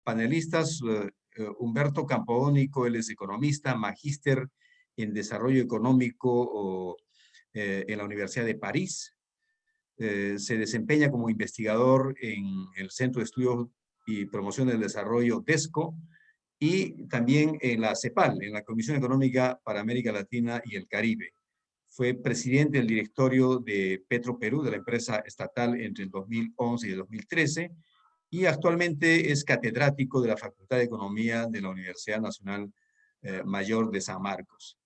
panelistas, Humberto Campodónico, él es economista, magíster en desarrollo económico en la Universidad de París. Se desempeña como investigador en el Centro de Estudios y Promoción del Desarrollo, DESCO, y también en la CEPAL, en la Comisión Económica para América Latina y el Caribe. Fue presidente del directorio de Petroperú, de la empresa estatal, entre el 2011 y el 2013, y actualmente es catedrático de la Facultad de Economía de la Universidad Nacional Mayor de San Marcos.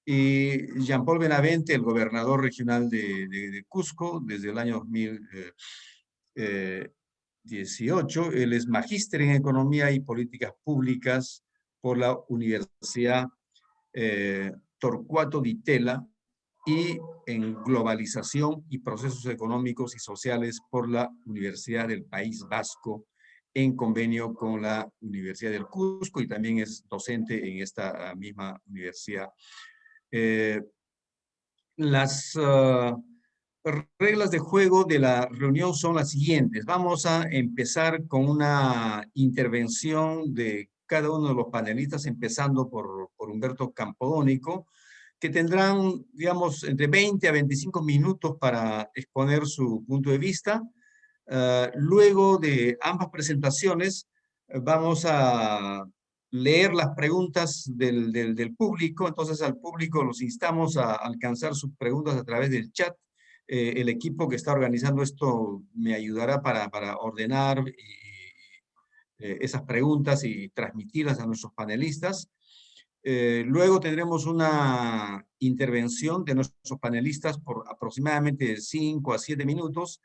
Y Jean-Paul Benavente, el gobernador regional de Cusco, desde el año 2018, él es magíster en Economía y Políticas Públicas por la Universidad Torcuato Di Tella y en Globalización y Procesos Económicos y Sociales por la Universidad del País Vasco, en convenio con la Universidad del Cusco, y también es docente en esta misma universidad. Las reglas de juego de la reunión son las siguientes. Vamos a empezar con una intervención de cada uno de los panelistas, empezando por Humberto Campodónico, que tendrán, digamos, entre 20 a 25 minutos para exponer su punto de vista. Luego de ambas presentaciones, vamos a leer las preguntas del público. Entonces, al público los instamos a alcanzar sus preguntas a través del chat. El equipo que está organizando esto me ayudará para ordenar esas preguntas y transmitirlas a nuestros panelistas. Luego tendremos una intervención de nuestros panelistas por aproximadamente 5 a 7 minutos,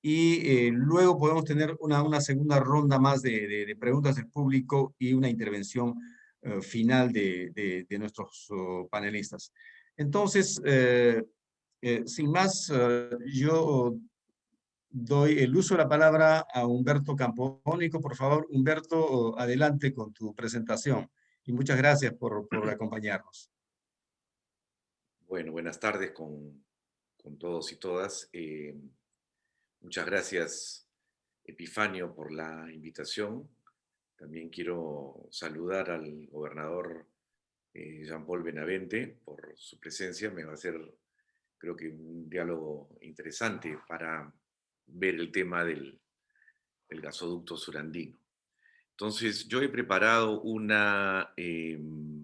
y luego podemos tener una segunda ronda más de preguntas del público y una intervención final de nuestros panelistas. Entonces, sin más, yo doy el uso de la palabra a Humberto Campodónico. Por favor, Humberto, adelante con tu presentación. Y muchas gracias por acompañarnos. Bueno, buenas tardes con todos y todas. Muchas gracias, Epifanio, por la invitación. También quiero saludar al gobernador Jean-Paul Benavente por su presencia. Me va a ser, creo que, un diálogo interesante para ver el tema del gasoducto surandino. Entonces, yo he preparado una... a ver,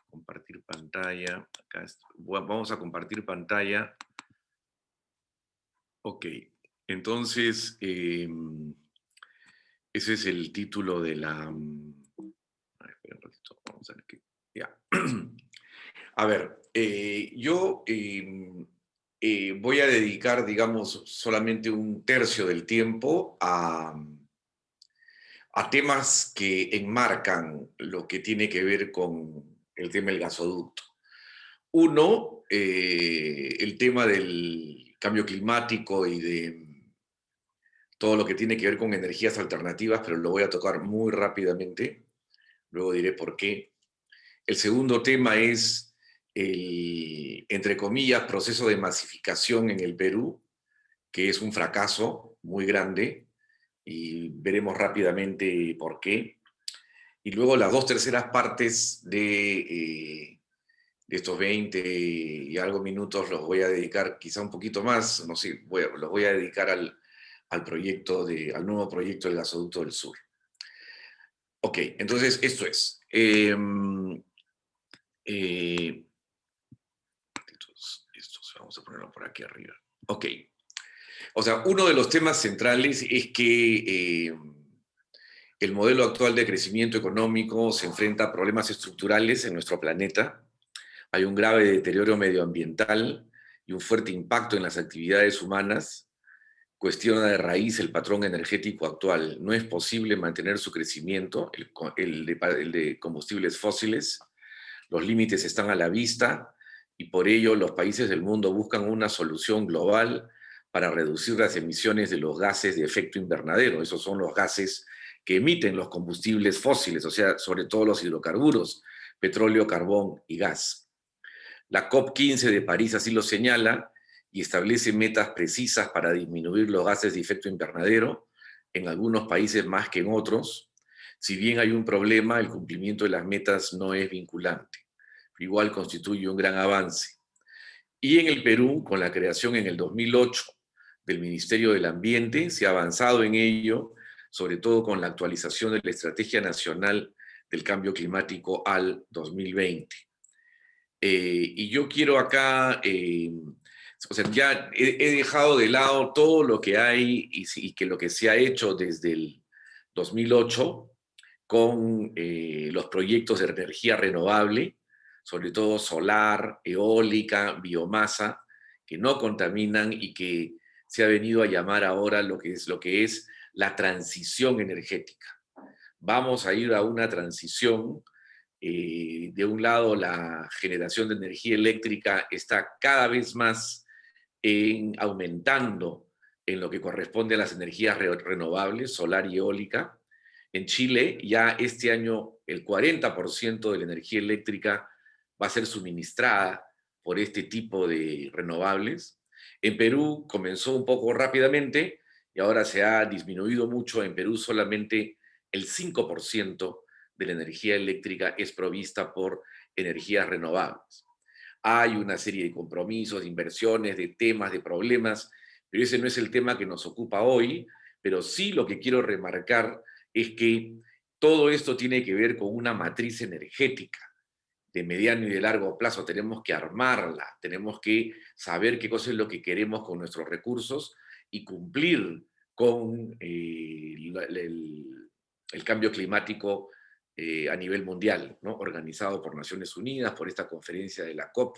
compartir pantalla. Acá vamos a compartir pantalla. Ok, entonces, ese es el título de la... A ver, espera un ratito, vamos a ver qué... Ya. A ver, yo voy a dedicar, digamos, solamente un tercio del tiempo a temas que enmarcan lo que tiene que ver con el tema del gasoducto. Uno, el tema del cambio climático y de todo lo que tiene que ver con energías alternativas, pero lo voy a tocar muy rápidamente, luego diré por qué. El segundo tema es el, entre comillas, proceso de masificación en el Perú, que es un fracaso muy grande, y veremos rápidamente por qué. Y luego las 2/3 partes de estos 20 y algo minutos los voy a dedicar, quizá un poquito más, no sé, los voy a dedicar al nuevo proyecto del gasoducto del sur. Ok, entonces esto es. Vamos a ponerlo por aquí arriba. Ok. O sea, uno de los temas centrales es que el modelo actual de crecimiento económico se enfrenta a problemas estructurales en nuestro planeta. Hay un grave deterioro medioambiental y un fuerte impacto en las actividades humanas. Cuestiona de raíz el patrón energético actual. No es posible mantener su crecimiento, el de combustibles fósiles. Los límites están a la vista y por ello los países del mundo buscan una solución global para reducir las emisiones de los gases de efecto invernadero. Esos son los gases que emiten los combustibles fósiles, o sea, sobre todo los hidrocarburos, petróleo, carbón y gas. La COP15 de París así lo señala y establece metas precisas para disminuir los gases de efecto invernadero, en algunos países más que en otros. Si bien hay un problema, el cumplimiento de las metas no es vinculante. Igual constituye un gran avance. Y en el Perú, con la creación en el 2008 del Ministerio del Ambiente, se ha avanzado en ello, sobre todo con la actualización de la Estrategia Nacional del Cambio Climático al 2020. Y yo quiero acá, o sea, ya he dejado de lado todo lo que hay y que lo que se ha hecho desde el 2008 con los proyectos de energía renovable, sobre todo solar, eólica, biomasa, que no contaminan y que se ha venido a llamar ahora lo que es la transición energética. Vamos a ir a una transición. De un lado, la generación de energía eléctrica está cada vez más aumentando en lo que corresponde a las energías renovables, solar y eólica. En Chile, ya este año, el 40% de la energía eléctrica va a ser suministrada por este tipo de renovables. En Perú comenzó un poco rápidamente y ahora se ha disminuido mucho. En Perú solamente el 5% de la energía eléctrica es provista por energías renovables. Hay una serie de compromisos, de inversiones, de temas, de problemas, pero ese no es el tema que nos ocupa hoy. Pero sí, lo que quiero remarcar es que todo esto tiene que ver con una matriz energética de mediano y de largo plazo. Tenemos que armarla, tenemos que saber qué cosa es lo que queremos con nuestros recursos y cumplir con el cambio climático a nivel mundial, ¿no? Organizado por Naciones Unidas, por esta conferencia de la COP,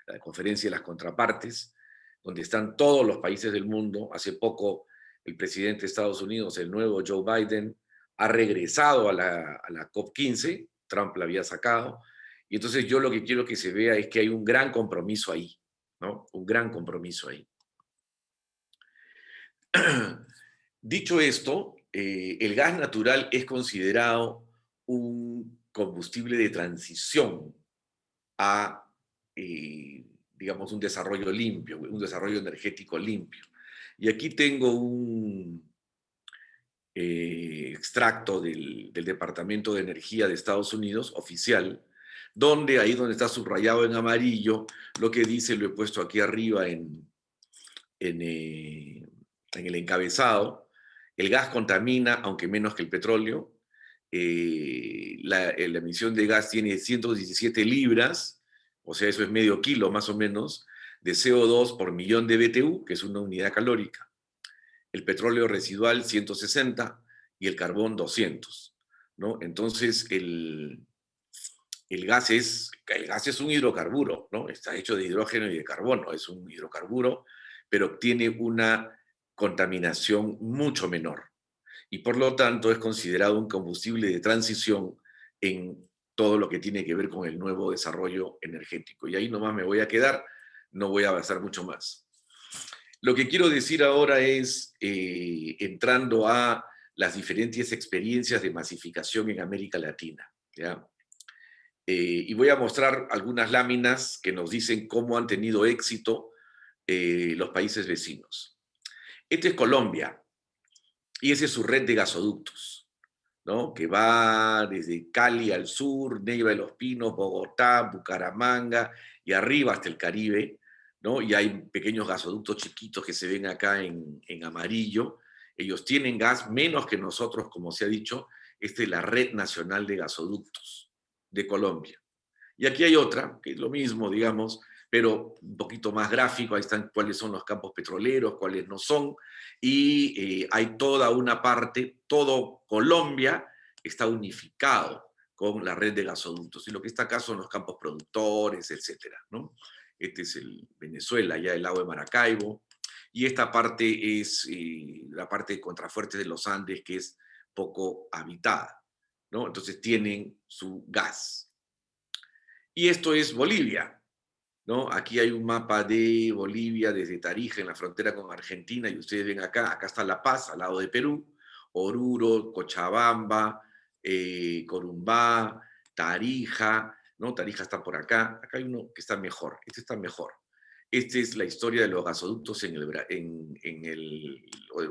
la conferencia de las contrapartes, donde están todos los países del mundo. Hace poco el presidente de Estados Unidos, el nuevo Joe Biden, ha regresado a la COP15, Trump la había sacado, y entonces yo lo que quiero que se vea es que hay un gran compromiso ahí, ¿no? Un gran compromiso ahí. Dicho esto, el gas natural es considerado un combustible de transición a, digamos, un desarrollo limpio, un desarrollo energético limpio. Y aquí tengo un extracto del Departamento de Energía de Estados Unidos, oficial, donde ahí donde está subrayado en amarillo, lo que dice, lo he puesto aquí arriba en el encabezado: el gas contamina, aunque menos que el petróleo. La emisión de gas tiene 117 libras, o sea, eso es medio kilo más o menos, de CO2 por millón de BTU, que es una unidad calórica. El petróleo residual 160 y el carbón 200, ¿no? Entonces, el gas es un hidrocarburo, ¿no? Está hecho de hidrógeno y de carbono, es un hidrocarburo, pero tiene una contaminación mucho menor. Y por lo tanto es considerado un combustible de transición en todo lo que tiene que ver con el nuevo desarrollo energético. Y ahí nomás me voy a quedar, no voy a avanzar mucho más. Lo que quiero decir ahora es, entrando a las diferentes experiencias de masificación en América Latina, ¿ya? Y voy a mostrar algunas láminas que nos dicen cómo han tenido éxito los países vecinos. Este es Colombia, y esa es su red de gasoductos, ¿no? Que va desde Cali al sur, Neiva de los Pinos, Bogotá, Bucaramanga y arriba hasta el Caribe, ¿no? Y hay pequeños gasoductos chiquitos que se ven acá en amarillo. Ellos tienen gas menos que nosotros, como se ha dicho. Esta es la Red Nacional de Gasoductos de Colombia. Y aquí hay otra, que es lo mismo, digamos, pero un poquito más gráfico. Ahí están cuáles son los campos petroleros, cuáles no son. Y hay toda una parte, todo Colombia está unificado con la red de gasoductos. Y lo que está acá son los campos productores, etcétera, ¿no? Este es el Venezuela, ya el lago de Maracaibo. Y esta parte es la parte de contrafuertes de los Andes, que es poco habitada, ¿no? Entonces tienen su gas. Y esto es Bolivia, ¿no? Aquí hay un mapa de Bolivia desde Tarija, en la frontera con Argentina, y ustedes ven acá está La Paz, al lado de Perú, Oruro, Cochabamba, Corumbá, Tarija, ¿no? Tarija está por acá. Acá hay uno que está mejor, este está mejor. Esta es la historia de los gasoductos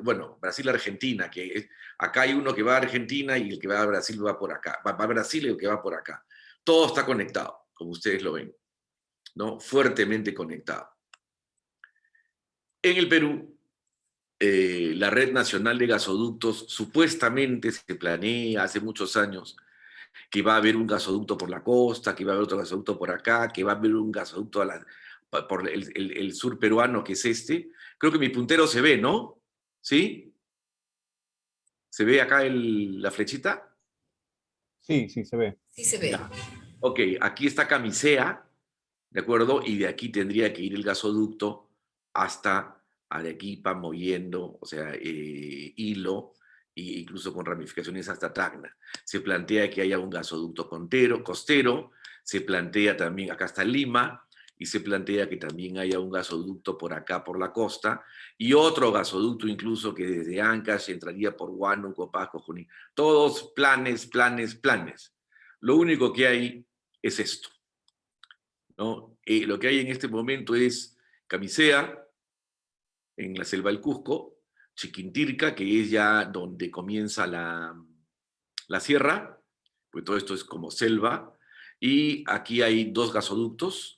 bueno, Brasil-Argentina, acá hay uno que va a Argentina y el que va a Brasil va por acá, va a Brasil y el que va por acá. Todo está conectado, como ustedes lo ven, ¿no? Fuertemente conectado. En el Perú, la Red Nacional de Gasoductos supuestamente se planea hace muchos años que va a haber un gasoducto por la costa, que va a haber otro gasoducto por acá, que va a haber un gasoducto por el sur peruano, que es este. Creo que mi puntero se ve, ¿no? ¿Sí? ¿Se ve acá la flechita? Sí, sí, se ve. Sí se ve. Ya. Ok, aquí está Camisea, ¿de acuerdo? Y de aquí tendría que ir el gasoducto hasta Arequipa, Mollendo, o sea, Hilo, e incluso con ramificaciones hasta Tacna. Se plantea que haya un gasoducto costero, se plantea también, acá está Lima, y se plantea que también haya un gasoducto por acá, por la costa, y otro gasoducto incluso que desde Ancash entraría por Huánuco, Pasco, Junín. Todos planes, planes, planes. Lo único que hay es esto, ¿no? Lo que hay en este momento es Camisea, en la selva del Cusco, Chiquintirca, que es ya donde comienza la sierra, pues todo esto es como selva, y aquí hay dos gasoductos,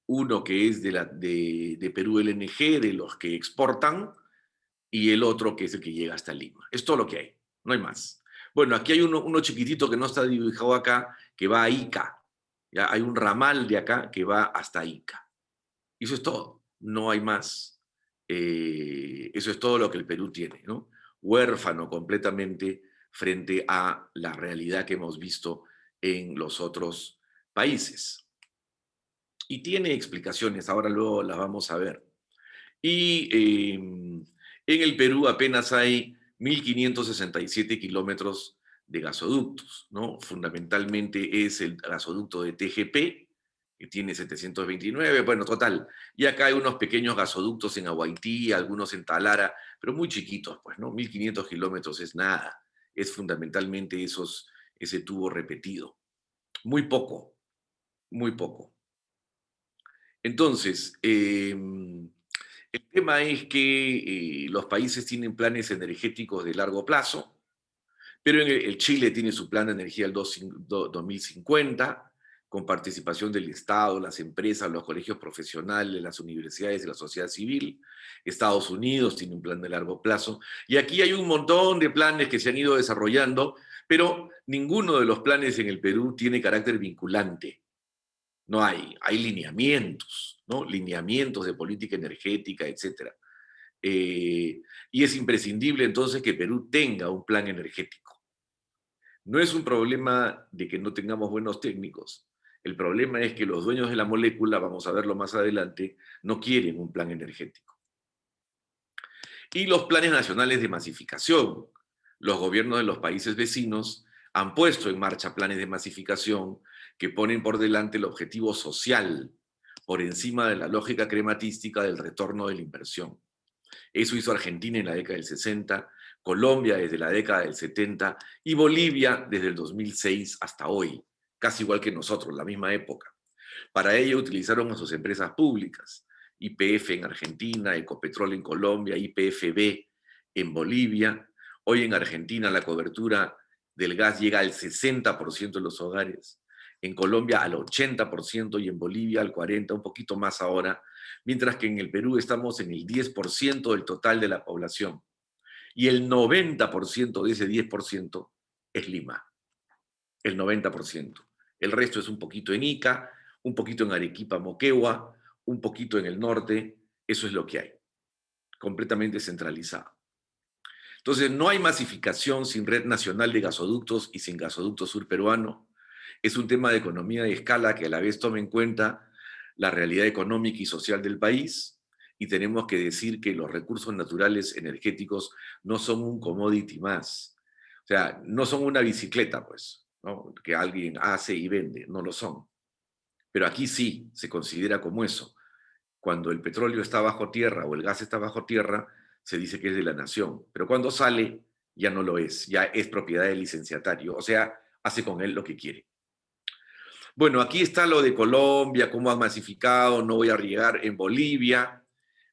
uno que es de Perú LNG, de los que exportan, y el otro que es el que llega hasta Lima. Es todo lo que hay, no hay más. Bueno, aquí hay uno chiquitito que no está dibujado acá, que va a Ica. ¿Ya? Hay un ramal de acá que va hasta Ica. Y eso es todo, no hay más. Eso es todo lo que el Perú tiene, ¿no? Huérfano completamente frente a la realidad que hemos visto en los otros países. Y tiene explicaciones, ahora luego las vamos a ver. Y en el Perú apenas hay 1.567 kilómetros de gasoductos, ¿no? Fundamentalmente es el gasoducto de TGP, que tiene 729, bueno, total. Y acá hay unos pequeños gasoductos en Aguaití, algunos en Talara, pero muy chiquitos, pues, ¿no? 1.500 kilómetros es nada. Es fundamentalmente ese tubo repetido. Muy poco, muy poco. Entonces, el tema es que los países tienen planes energéticos de largo plazo, pero el Chile tiene su plan de energía del 2050, con participación del Estado, las empresas, los colegios profesionales, las universidades y la sociedad civil. Estados Unidos tiene un plan de largo plazo. Y aquí hay un montón de planes que se han ido desarrollando, pero ninguno de los planes en el Perú tiene carácter vinculante. No hay lineamientos, ¿no? Lineamientos de política energética, etc. Y es imprescindible entonces que Perú tenga un plan energético. No es un problema de que no tengamos buenos técnicos. El problema es que los dueños de la molécula, vamos a verlo más adelante, no quieren un plan energético. Y los planes nacionales de masificación. Los gobiernos de los países vecinos han puesto en marcha planes de masificación que ponen por delante el objetivo social por encima de la lógica crematística del retorno de la inversión. Eso hizo Argentina en la década del 60, Colombia desde la década del 70 y Bolivia desde el 2006 hasta hoy, casi igual que nosotros, la misma época. Para ello utilizaron a sus empresas públicas, YPF en Argentina, Ecopetrol en Colombia, YPFB en Bolivia. Hoy en Argentina la cobertura del gas llega al 60% de los hogares, en Colombia al 80% y en Bolivia al 40%, un poquito más ahora, mientras que en el Perú estamos en el 10% del total de la población. Y el 90% de ese 10% es Lima, el 90%. El resto es un poquito en Ica, un poquito en Arequipa, Moquegua, un poquito en el norte, eso es lo que hay, completamente centralizado. Entonces, no hay masificación sin red nacional de gasoductos y sin gasoducto surperuano. Es un tema de economía de escala que a la vez toma en cuenta la realidad económica y social del país, y tenemos que decir que los recursos naturales energéticos no son un commodity más. O sea, no son una bicicleta, pues, ¿no? Que alguien hace y vende, no lo son. Pero aquí sí se considera como eso. Cuando el petróleo está bajo tierra o el gas está bajo tierra, se dice que es de la nación. Pero cuando sale, ya no lo es, ya es propiedad del licenciatario. O sea, hace con él lo que quiere. Bueno, aquí está lo de Colombia, cómo han masificado, no voy a llegar en Bolivia.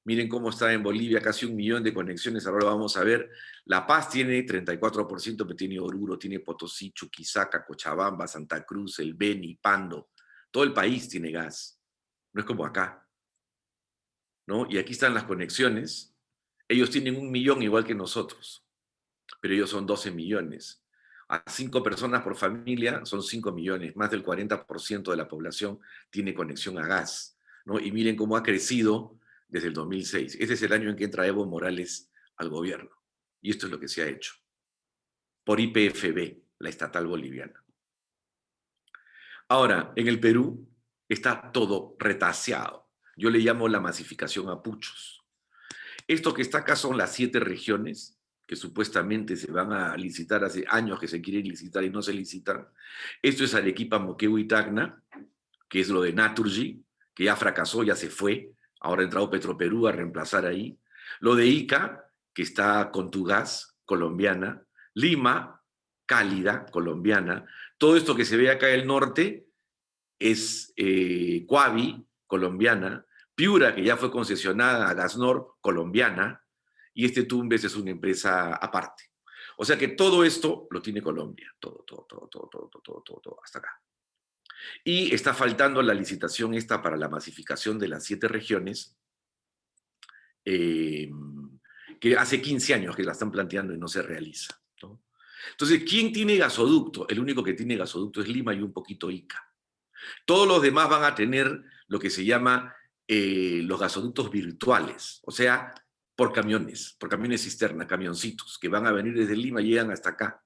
Miren cómo está en Bolivia, casi 1 millón de conexiones. Ahora vamos a ver. La Paz tiene 34%, pero tiene Oruro, tiene Potosí, Chuquisaca, Cochabamba, Santa Cruz, El Beni, Pando. Todo el país tiene gas. No es como acá, ¿no? Y aquí están las conexiones. Ellos tienen 1 millón igual que nosotros, pero ellos son 12 millones. A 5 personas por familia son 5 millones. Más del 40% de la población tiene conexión a gas, ¿no? Y miren cómo ha crecido desde el 2006. Este es el año en que entra Evo Morales al gobierno. Y esto es lo que se ha hecho. Por YPFB, la estatal boliviana. Ahora, en el Perú está todo retaseado. Yo le llamo la masificación a puchos. Esto que está acá son las 7 regiones que supuestamente se van a licitar, hace años que se quieren licitar y no se licitan. Esto es Arequipa, Moquegua y Tacna, que es lo de Naturgy, que ya fracasó, ya se fue. Ahora ha entrado Petroperú a reemplazar ahí. Lo de Ica, que está con Tugás, colombiana. Lima, Cálida, colombiana. Todo esto que se ve acá el norte es Coavi, colombiana. Piura, que ya fue concesionada a Gasnor, colombiana. Y este Tumbes es una empresa aparte. O sea que todo esto lo tiene Colombia. Todo, hasta acá. Y está faltando la licitación esta para la masificación de las 7 regiones, que hace 15 años que la están planteando y no se realiza, ¿no? Entonces, ¿quién tiene gasoducto? El único que tiene gasoducto es Lima y un poquito Ica. Todos los demás van a tener lo que se llama los gasoductos virtuales, o sea, por camiones cisterna, camioncitos, que van a venir desde Lima y llegan hasta acá.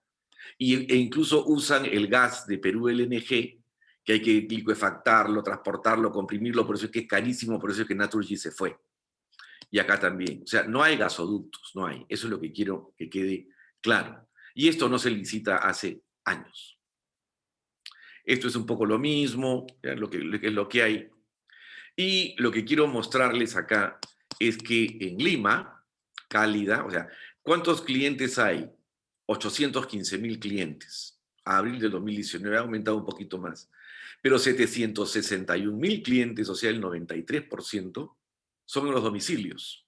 E incluso usan el gas de Perú LNG, que hay que liquefactarlo, transportarlo, comprimirlo, por eso es que es carísimo, por eso es que Naturgy se fue. Y acá también. O sea, no hay gasoductos, no hay. Eso es lo que quiero que quede claro. Y esto no se licita hace años. Esto es un poco lo mismo, lo que hay. Y lo que quiero mostrarles acá es que en Lima, Cálida, o sea, ¿cuántos clientes hay? 815.000 clientes. A abril del 2019 ha aumentado un poquito más. Pero 761.000 clientes, o sea, el 93%, son en los domicilios.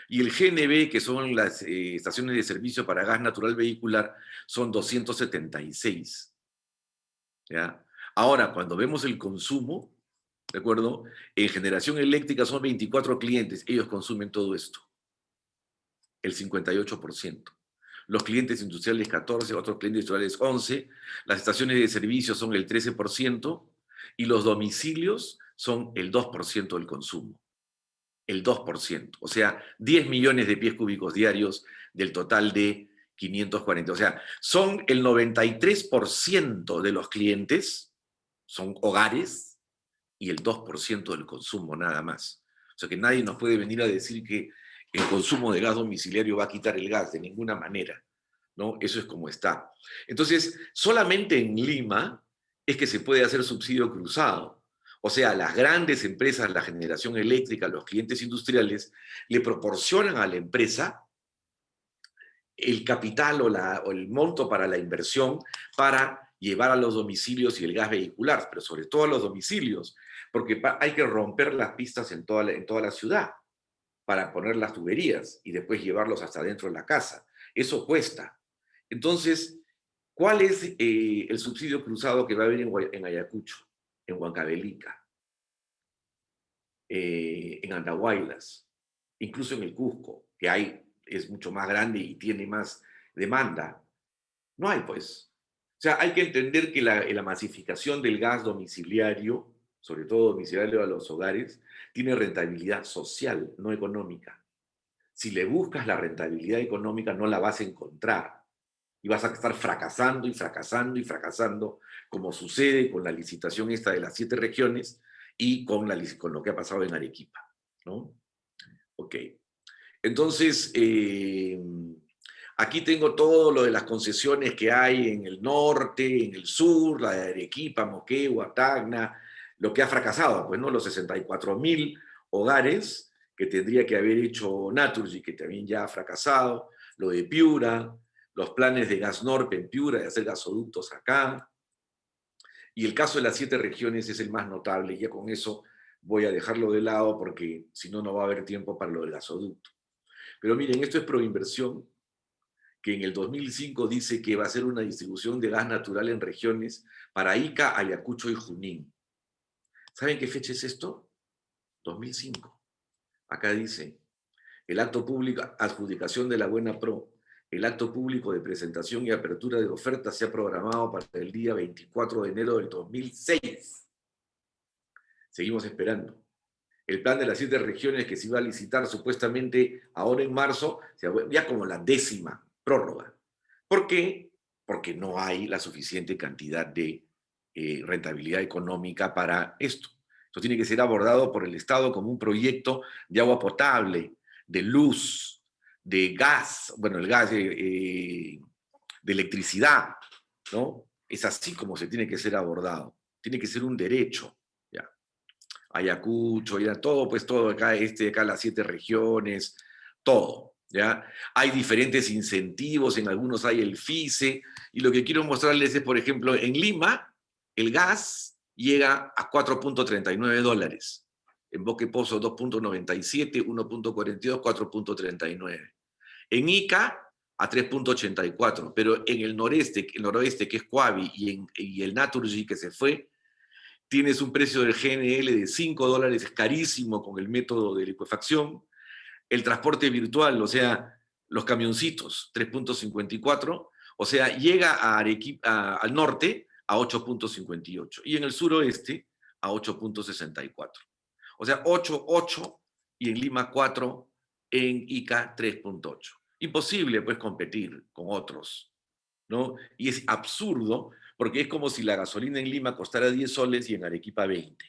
Y el GNV, que son las estaciones de servicio para gas natural vehicular, son 276. ¿Ya? Ahora, cuando vemos el consumo, ¿de acuerdo? En generación eléctrica son 24 clientes, ellos consumen todo esto, el 58%. Los clientes industriales 14, otros clientes industriales 11, las estaciones de servicio son el 13% y los domicilios son el 2% del consumo. El 2%, o sea, 10 millones de pies cúbicos diarios del total de 540. O sea, son el 93% de los clientes, son hogares, y el 2% del consumo nada más. O sea que nadie nos puede venir a decir que el consumo de gas domiciliario va a quitar el gas, de ninguna manera, ¿no? Eso es como está. Entonces, solamente en Lima es que se puede hacer subsidio cruzado. O sea, las grandes empresas, la generación eléctrica, los clientes industriales, le proporcionan a la empresa el capital o el monto para la inversión para llevar a los domicilios y el gas vehicular, pero sobre todo a los domicilios, porque hay que romper las pistas en toda la ciudad para poner las tuberías y después llevarlos hasta dentro de la casa. Eso cuesta. Entonces, ¿cuál es el subsidio cruzado que va a haber en Ayacucho, en Huancavelica, en Andahuaylas, incluso en el Cusco, que es mucho más grande y tiene más demanda? No hay, pues. O sea, hay que entender que la masificación del gas domiciliario, sobre todo domiciliario a los hogares, tiene rentabilidad social, no económica. Si le buscas la rentabilidad económica, no la vas a encontrar. Y vas a estar fracasando y fracasando y fracasando, como sucede con la licitación esta de las 7 regiones y con lo que ha pasado en Arequipa, ¿no? Ok. Entonces, aquí tengo todo lo de las concesiones que hay en el norte, en el sur, la de Arequipa, Moquegua, Tacna, lo que ha fracasado, pues, ¿no? Los 64.000 hogares que tendría que haber hecho Naturgy, que también ya ha fracasado, lo de Piura, los planes de Gasnorte en Piura, de hacer gasoductos acá, Y el caso de las 7 regiones es el más notable. Ya con eso voy a dejarlo de lado porque si no, no va a haber tiempo para lo del gasoducto. Pero miren, esto es Proinversión, que en el 2005 dice que va a ser una distribución de gas natural en regiones para Ica, Ayacucho y Junín. ¿Saben qué fecha es esto? 2005. Acá dice, el acto público, adjudicación de la Buena Pro, el acto público de presentación y apertura de ofertas se ha programado para el día 24 de enero del 2006. Seguimos esperando. El plan de las 7 regiones que se iba a licitar supuestamente ahora en marzo, ya como la 10ª prórroga. ¿Por qué? Porque no hay la suficiente cantidad de rentabilidad económica para esto. Esto tiene que ser abordado por el Estado como un proyecto de agua potable, de luz, de gas, bueno, el gas de electricidad, ¿no? Es así como se tiene que ser abordado. Tiene que ser un derecho, ¿ya? Ayacucho, ya todo, pues todo acá, acá las 7 regiones, todo, ¿ya? Hay diferentes incentivos, en algunos hay el FICE, y lo que quiero mostrarles es, por ejemplo, en Lima, el gas llega a $4.39, en Boque Pozo 2.97, 1.42, 4.39. En Ica a 3.84, pero en el noroeste, que es Coavi, y el Naturgy, que se fue, tienes un precio del GNL de $5, es carísimo con el método de licuefacción. El transporte virtual, o sea, los camioncitos, 3.54, o sea, llega a al norte a 8.58 y en el suroeste a 8.64. O sea, 8 y en Lima 4, en Ica 3.8. Imposible, pues, competir con otros, ¿no? Y es absurdo porque es como si la gasolina en Lima costara 10 soles y en Arequipa 20,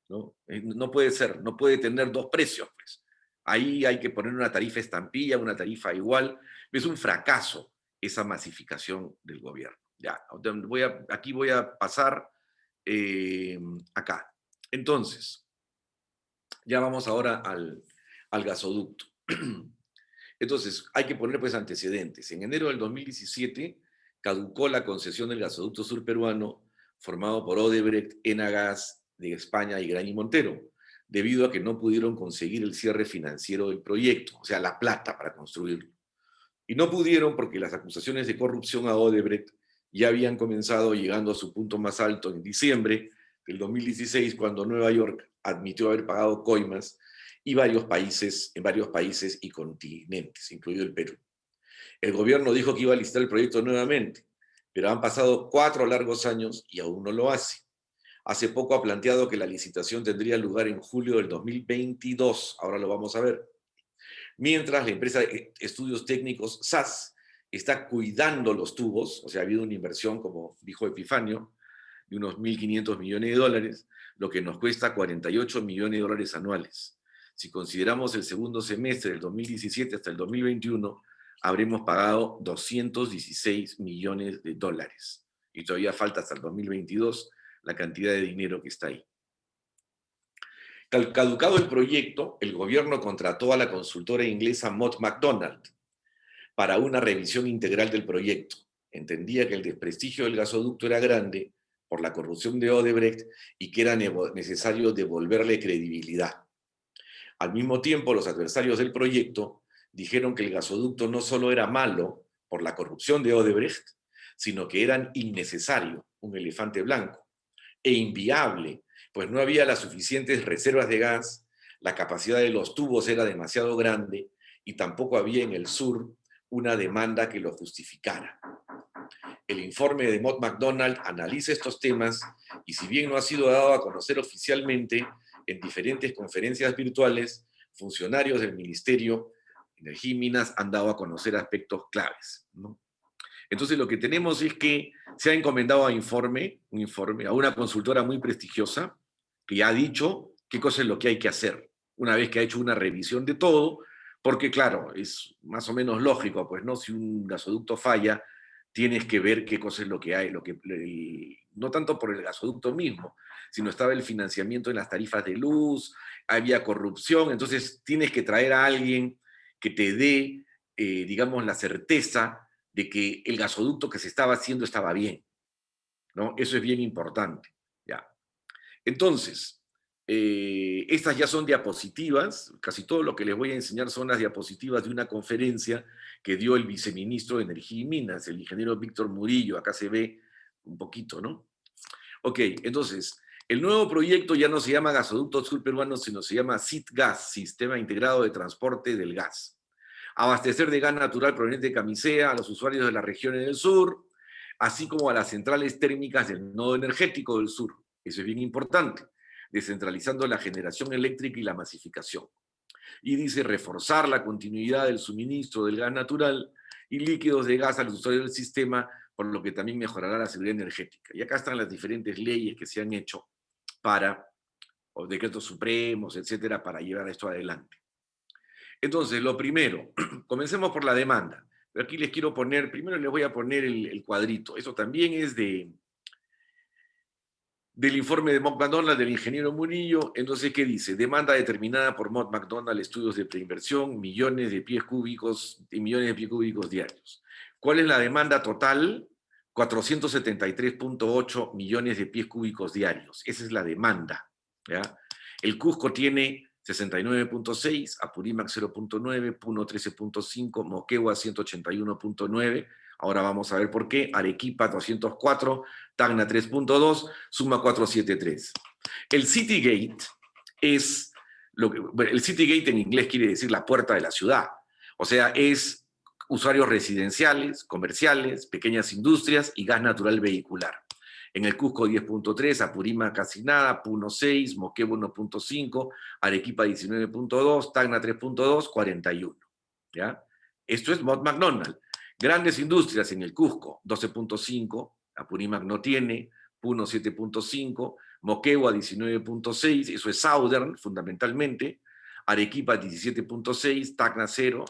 ¿no? No puede ser, no puede tener 2 precios, pues. Ahí hay que poner una tarifa estampilla, una tarifa igual. Es un fracaso esa masificación del gobierno. Ya, aquí voy a pasar acá. Entonces, ya vamos ahora al gasoducto. Entonces, hay que poner pues antecedentes. En enero del 2017 caducó la concesión del gasoducto sur peruano formado por Odebrecht, Enagas de España y Graña y Montero, debido a que no pudieron conseguir el cierre financiero del proyecto, o sea, la plata para construirlo. Y no pudieron porque las acusaciones de corrupción a Odebrecht ya habían comenzado, llegando a su punto más alto en diciembre del 2016, cuando Nueva York admitió haber pagado coimas en varios países y continentes, incluido el Perú. El gobierno dijo que iba a licitar el proyecto nuevamente, pero han pasado 4 largos años y aún no lo hace. Hace poco ha planteado que la licitación tendría lugar en julio del 2022, ahora lo vamos a ver. Mientras la empresa de estudios técnicos SAS está cuidando los tubos, o sea, ha habido una inversión, como dijo Epifanio, de unos 1.500 millones de dólares, lo que nos cuesta 48 millones de dólares anuales. Si consideramos el segundo semestre del 2017 hasta el 2021, habremos pagado 216 millones de dólares. Y todavía falta hasta el 2022 la cantidad de dinero que está ahí. Caducado el proyecto, el gobierno contrató a la consultora inglesa Mott MacDonald para una revisión integral del proyecto. Entendía que el desprestigio del gasoducto era grande por la corrupción de Odebrecht y que era necesario devolverle credibilidad. Al mismo tiempo, los adversarios del proyecto dijeron que el gasoducto no solo era malo por la corrupción de Odebrecht, sino que era innecesario, un elefante blanco, e inviable, pues no había las suficientes reservas de gas, la capacidad de los tubos era demasiado grande y tampoco había en el sur una demanda que lo justificara. El informe de Mott MacDonald analiza estos temas y si bien no ha sido dado a conocer oficialmente, en diferentes conferencias virtuales, funcionarios del Ministerio de Energía y Minas han dado a conocer aspectos claves, ¿no? Entonces lo que tenemos es que se ha encomendado un informe a una consultora muy prestigiosa que ya ha dicho qué cosa es lo que hay que hacer, una vez que ha hecho una revisión de todo, porque claro, es más o menos lógico, pues no, si un gasoducto falla, tienes que ver qué cosa es lo que hay, no tanto por el gasoducto mismo, sino estaba el financiamiento en las tarifas de luz, había corrupción, entonces tienes que traer a alguien que te dé, digamos, la certeza de que el gasoducto que se estaba haciendo estaba bien. ¿no? Eso es bien importante, ¿ya? Entonces, estas ya son diapositivas, casi todo lo que les voy a enseñar son las diapositivas de una conferencia que dio el viceministro de Energía y Minas, el ingeniero Víctor Murillo, acá se ve un poquito, ¿no? Ok, entonces, el nuevo proyecto ya no se llama Gasoducto Sur Peruano, sino se llama SITGAS, Sistema Integrado de Transporte del Gas. Abastecer de gas natural proveniente de Camisea a los usuarios de las regiones del sur, así como a las centrales térmicas del nodo energético del sur. Eso es bien importante, descentralizando la generación eléctrica y la masificación. Y dice reforzar la continuidad del suministro del gas natural y líquidos de gas a los usuarios del sistema, por lo que también mejorará la seguridad energética. Y acá están las diferentes leyes que se han hecho para, o decretos supremos, etcétera, para llevar esto adelante. Entonces, lo primero, comencemos por la demanda. Pero aquí les quiero poner, primero les voy a poner el cuadrito. Eso también es del informe de Mott MacDonald, del ingeniero Murillo. Entonces, ¿qué dice? Demanda determinada por Mott MacDonald, estudios de preinversión, millones de pies cúbicos y millones de pies cúbicos diarios. ¿Cuál es la demanda total? 473.8 millones de pies cúbicos diarios. Esa es la demanda, ¿ya? El Cusco tiene 69.6, Apurímac 0.9, Puno 13.5, Moquegua 181.9. Ahora vamos a ver por qué. Arequipa 204, Tacna 3.2, suma 473. El Citygate es bueno, el Citygate en inglés quiere decir la puerta de la ciudad. O sea, es usuarios residenciales, comerciales, pequeñas industrias y gas natural vehicular. En el Cusco 10.3, Apurímac casi nada, Puno 6, Moquegua 1.5, Arequipa 19.2, Tacna 3.2, 41. ¿Ya? Esto es Mott MacDonald. Grandes industrias en el Cusco, 12.5, Apurímac no tiene, Puno 7.5, Moquegua 19.6, eso es Southern fundamentalmente, Arequipa 17.6, Tacna 0.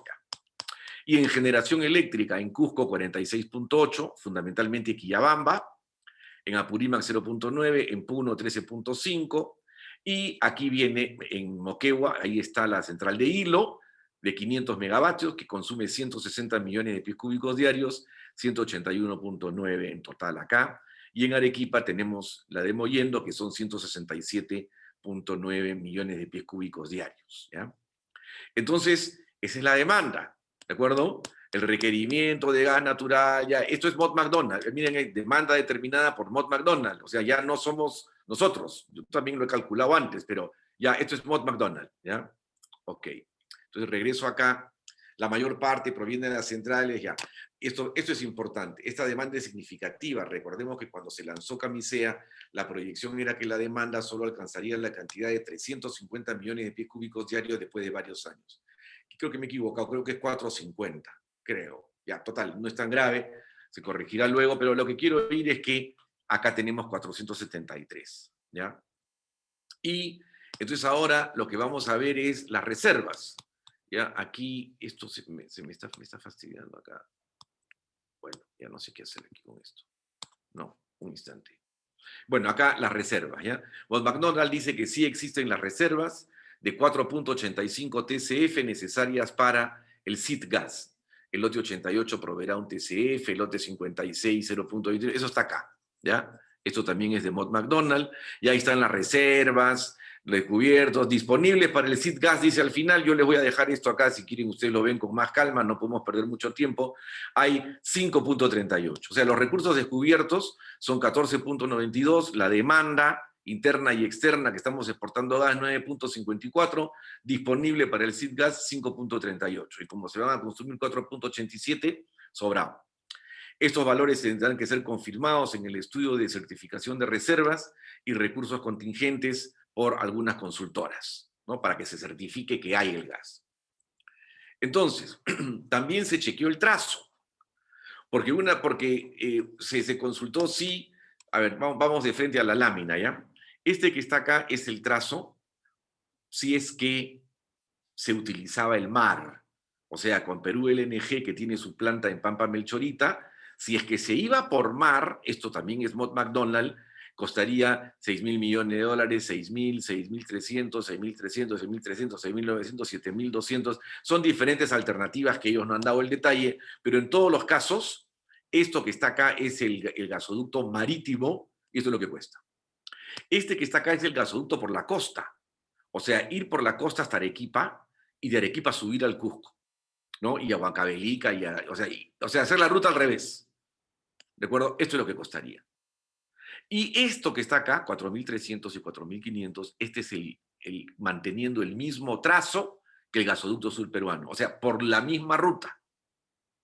Y en generación eléctrica, en Cusco 46.8, fundamentalmente Quillabamba, en Apurímac 0.9, en Puno 13.5, y aquí viene en Moquegua, ahí está la central de Hilo, de 500 megavatios, que consume 160 millones de pies cúbicos diarios, 181.9 en total acá, y en Arequipa tenemos la de Mollendo, que son 167.9 millones de pies cúbicos diarios, ¿ya? Entonces, esa es la demanda, ¿de acuerdo? El requerimiento de gas natural, ya, esto es Mott MacDonald, miren, demanda determinada por Mott MacDonald, o sea, ya no somos nosotros, yo también lo he calculado antes, pero ya, esto es Mott MacDonald, ¿ya? Ok, entonces regreso acá, la mayor parte proviene de las centrales, ya. Esto es importante, esta demanda es significativa, recordemos que cuando se lanzó Camisea, la proyección era que la demanda solo alcanzaría la cantidad de 350 millones de pies cúbicos diarios después de varios años. Creo que me he equivocado, creo que es 450, creo. Ya, total, no es tan grave, se corregirá luego, pero lo que quiero ir es que acá tenemos 473, ¿ya? Y entonces ahora lo que vamos a ver es las reservas, ¿ya? Aquí esto me está fastidiando acá. Bueno, ya no sé qué hacer aquí con esto. No, un instante. Bueno, acá las reservas, ¿ya? Mott MacDonald dice que sí existen las reservas de 4.85 TCF necesarias para el SITGAS. El lote 88 proveerá un TCF, el lote 56, 0.23, eso está acá, ¿ya? Esto también es de Mott MacDonald, y ahí están las reservas, descubiertos, disponibles para el SITGAS, dice al final. Yo les voy a dejar esto acá, si quieren ustedes lo ven con más calma, no podemos perder mucho tiempo. Hay 5.38, o sea, los recursos descubiertos son 14.92, la demanda interna y externa que estamos exportando gas 9.54, disponible para el SITGAS 5.38, y como se van a consumir 4.87, sobrado. Estos valores tendrán que ser confirmados en el estudio de certificación de reservas y recursos contingentes por algunas consultoras, ¿no? Para que se certifique que hay el gas. Entonces, también se chequeó el trazo, porque se consultó si, a ver, vamos de frente a la lámina, ¿ya? Este que está acá es el trazo, si es que se utilizaba el mar, o sea, con Perú LNG, que tiene su planta en Pampa Melchorita, si es que se iba por mar, esto también es Mott MacDonald, costaría 6.000 millones de dólares, 6.000, 6.300, 6.300, 6.300, 6.900, 7.200. Son diferentes alternativas que ellos no han dado el detalle, pero en todos los casos, Esto que está acá es el gasoducto marítimo, y esto es lo que cuesta. Este que está acá es el gasoducto por la costa. O sea, ir por la costa hasta Arequipa y de Arequipa subir al Cusco, ¿no? Y a Huancavelica, o sea, hacer la ruta al revés. ¿De acuerdo? Esto es lo que costaría. Y esto que está acá, 4.300 y 4.500, este es manteniendo el mismo trazo que el gasoducto sur peruano. O sea, por la misma ruta,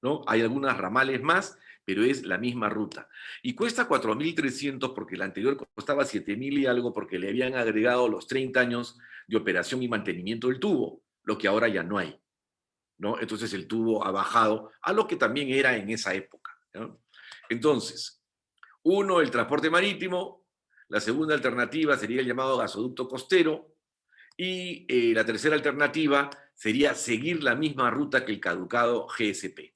¿no? Hay algunas ramales más, pero es la misma ruta. Y cuesta 4.300 porque el anterior costaba 7.000 y algo porque le habían agregado los 30 años de operación y mantenimiento del tubo, lo que ahora ya no hay, ¿no? Entonces el tubo ha bajado a lo que también era en esa época, ¿no? Entonces, uno, el transporte marítimo. La segunda alternativa sería el llamado gasoducto costero. Y la tercera alternativa sería seguir la misma ruta que el caducado GSP.